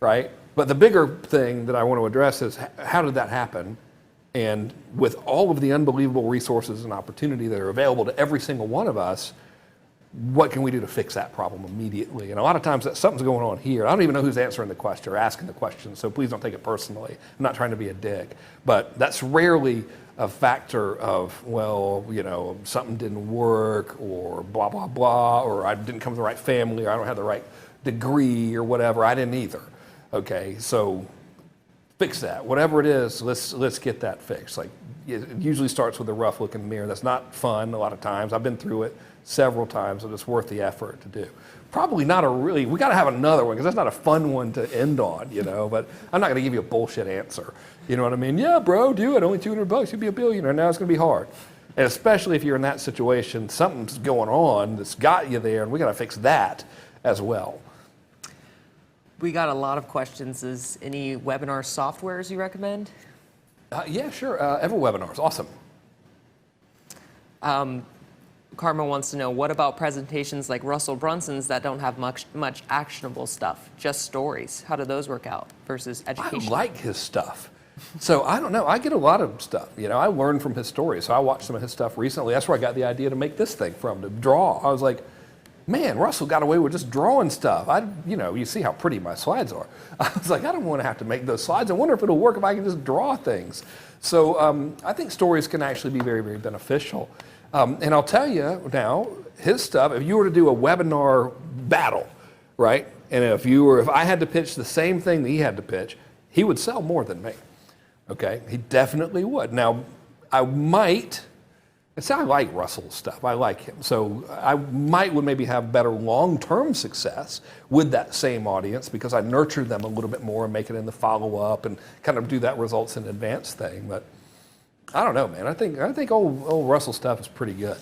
right? But the bigger thing that I want to address is how did that happen? And with all of the unbelievable resources and opportunity that are available to every single one of us, what can we do to fix that problem immediately? And a lot of times something's going on here. I don't even know who's answering the question or asking the question, so please don't take it personally. I'm not trying to be a dick. But that's rarely a factor of, well, you know, something didn't work or blah, blah, blah, or I didn't come from the right family or I don't have the right degree or whatever. I didn't either. Okay, so fix that. Whatever it is, let's get that fixed. Like, it usually starts with a rough look in the mirror. That's not fun a lot of times. I've been through it several times, and it's worth the effort to do. Probably not we got to have another one, because that's not a fun one to end on, you know, but I'm not going to give you a bullshit answer. You know what I mean? Yeah, bro, do it. Only $200, you'd be a billionaire. Now it's going to be hard. And especially if you're in that situation, something's going on that's got you there, and we got to fix that as well. We got a lot of questions. Is any webinar softwares you recommend? Yeah, sure. EverWebinar is awesome. Karma wants to know, what about presentations like Russell Brunson's that don't have much actionable stuff, just stories? How do those work out versus education? I like his stuff. So I don't know. I get a lot of stuff. You know, I learn from his stories. So I watched some of his stuff recently. That's where I got the idea to make this thing from, to draw. I was like, man, Russell got away with just drawing stuff. You know, you see how pretty my slides are. I was like, I don't want to have to make those slides. I wonder if it'll work if I can just draw things. So I think stories can actually be very, very beneficial. And I'll tell you now, his stuff, if you were to do a webinar battle, right? And if I had to pitch the same thing that he had to pitch, he would sell more than me. Okay? He definitely would. Now, I like Russell's stuff. I like him. So I would maybe have better long-term success with that same audience because I nurtured them a little bit more and make it in the follow-up and kind of do that results in advance thing. But I don't know, man. I think old Russell stuff is pretty good.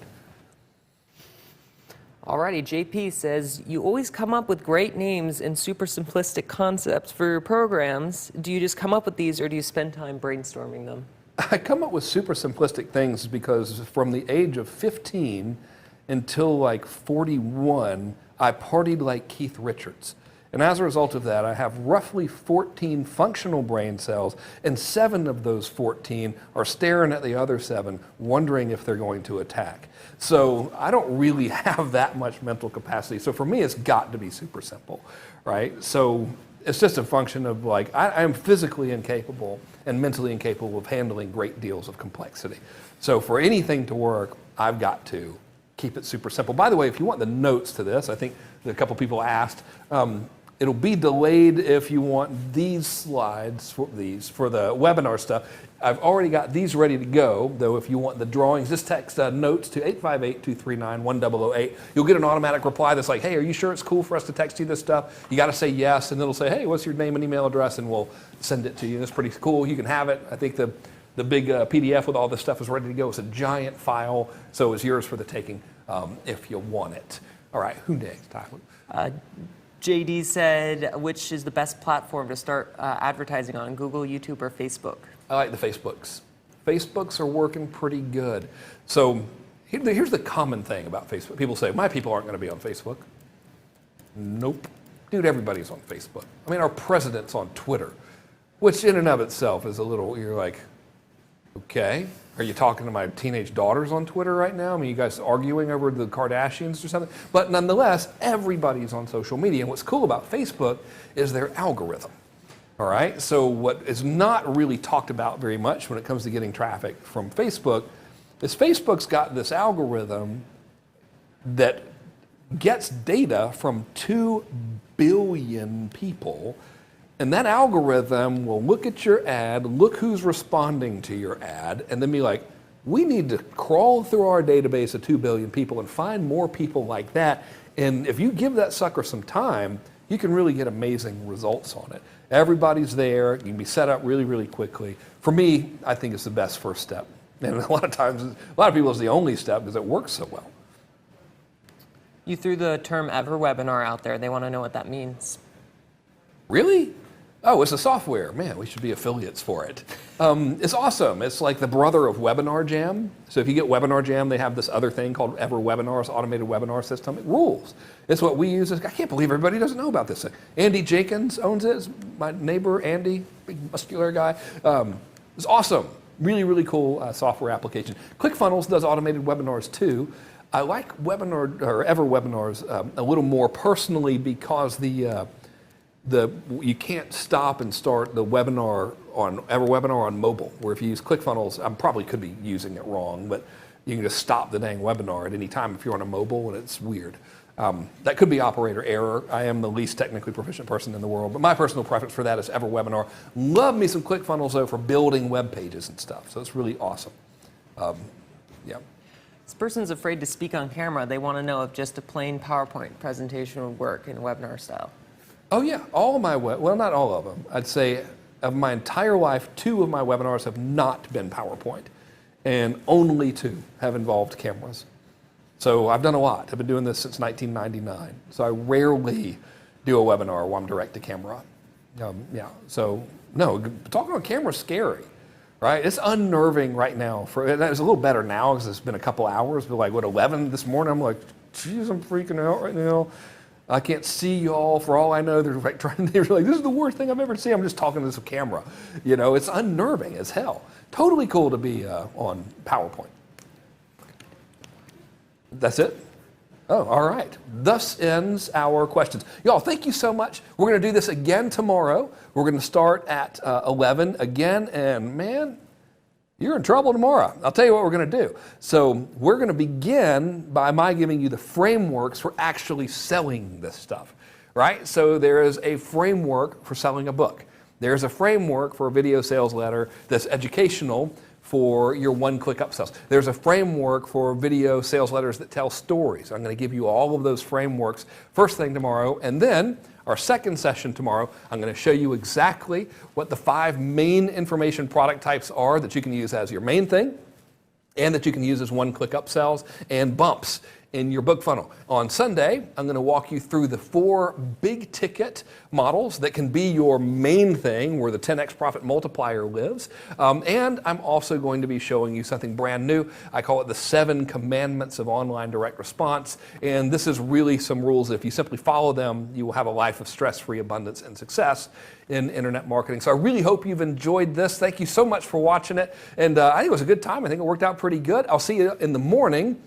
Alrighty, JP says, you always come up with great names and super simplistic concepts for your programs. Do you just come up with these or do you spend time brainstorming them? I come up with super simplistic things because from the age of 15 until like 41, I partied like Keith Richards. And as a result of that, I have roughly 14 functional brain cells, and 7 of those 14 are staring at the other 7, wondering if they're going to attack. So I don't really have that much mental capacity. So for me, it's got to be super simple, right? So it's just a function of like, I am physically incapable and mentally incapable of handling great deals of complexity. So for anything to work, I've got to keep it super simple. By the way, if you want the notes to this, I think a couple people asked, it'll be delayed if you want these slides for the webinar stuff. I've already got these ready to go, though if you want the drawings, just text notes to 858-239-1008. You'll get an automatic reply that's like, hey, are you sure it's cool for us to text you this stuff? You got to say yes, and it'll say, hey, what's your name and email address, and we'll send it to you. It's pretty cool. You can have it. I think the big PDF with all this stuff is ready to go. It's a giant file, so it's yours for the taking if you want it. All right, who next, Tyler? JD said, which is the best platform to start advertising on, Google, YouTube, or Facebook? I like the Facebooks. Facebooks are working pretty good. So here's the common thing about Facebook. People say, my people aren't going to be on Facebook. Nope. Dude, everybody's on Facebook. I mean, our president's on Twitter, which in and of itself is a little, you're like, okay. Are you talking to my teenage daughters on Twitter right now? I mean, you guys arguing over the Kardashians or something? But nonetheless, everybody's on social media. And what's cool about Facebook is their algorithm. All right? So what is not really talked about very much when it comes to getting traffic from Facebook is Facebook's got this algorithm that gets data from 2 billion people. And that algorithm will look at your ad, look who's responding to your ad, and then be like, we need to crawl through our database of 2 billion people and find more people like that. And if you give that sucker some time, you can really get amazing results on it. Everybody's there. You can be set up really, really quickly. For me, I think it's the best first step. And a lot of times, a lot of people, it's the only step because it works so well. You threw the term EverWebinar out there. They want to know what that means. Really? Oh, it's a software. Man, we should be affiliates for it. It's awesome. It's like the brother of Webinar Jam. So if you get Webinar Jam, they have this other thing called EverWebinar's automated webinar system. It rules. It's what we use. I can't believe everybody doesn't know about this thing. Andy Jenkins owns it. It's my neighbor, Andy, big muscular guy. It's awesome. Really, really cool software application. ClickFunnels does automated webinars too. I like Webinar or EverWebinars a little more personally because you can't stop and start the webinar on EverWebinar on mobile, where if you use ClickFunnels, I probably could be using it wrong, but you can just stop the dang webinar at any time if you're on a mobile, and it's weird. That could be operator error. I am the least technically proficient person in the world, but my personal preference for that is EverWebinar. Love me some ClickFunnels, though, for building web pages and stuff, so it's really awesome. Yeah. This person's afraid to speak on camera. They want to know if just a plain PowerPoint presentation would work in webinar style. Oh yeah, all of my, well, not all of them. I'd say of my entire life, 2 of my webinars have not been PowerPoint, and only 2 have involved cameras. So I've done a lot. I've been doing this since 1999. So I rarely do a webinar where I'm direct to camera. Yeah, so no, talking on camera is scary, right? It's unnerving right now. It's a little better now because it's been a couple hours, but like, 11 this morning, I'm like, geez, I'm freaking out right now. I can't see y'all. For all I know, they're like they're like, this is the worst thing I've ever seen. I'm just talking to this camera. You know, it's unnerving as hell. Totally cool to be on PowerPoint. That's it? Oh, all right. Thus ends our questions. Y'all, thank you so much. We're going to do this again tomorrow. We're going to start at 11 again, and man, you're in trouble tomorrow. I'll tell you what we're going to do. So we're going to begin by my giving you the frameworks for actually selling this stuff, right? So there is a framework for selling a book. There's a framework for a video sales letter that's educational for your one-click upsells. There's a framework for video sales letters that tell stories. I'm going to give you all of those frameworks first thing tomorrow, and then our second session tomorrow, I'm going to show you exactly what the 5 main information product types are that you can use as your main thing and that you can use as one-click upsells and bumps in your book funnel. On Sunday, I'm going to walk you through the 4 big ticket models that can be your main thing where the 10x profit multiplier lives. And I'm also going to be showing you something brand new. I call it the 7 commandments of online direct response. And this is really some rules. If you simply follow them, you will have a life of stress-free abundance and success in internet marketing. So I really hope you've enjoyed this. Thank you so much for watching it. And I think it was a good time. I think it worked out pretty good. I'll see you in the morning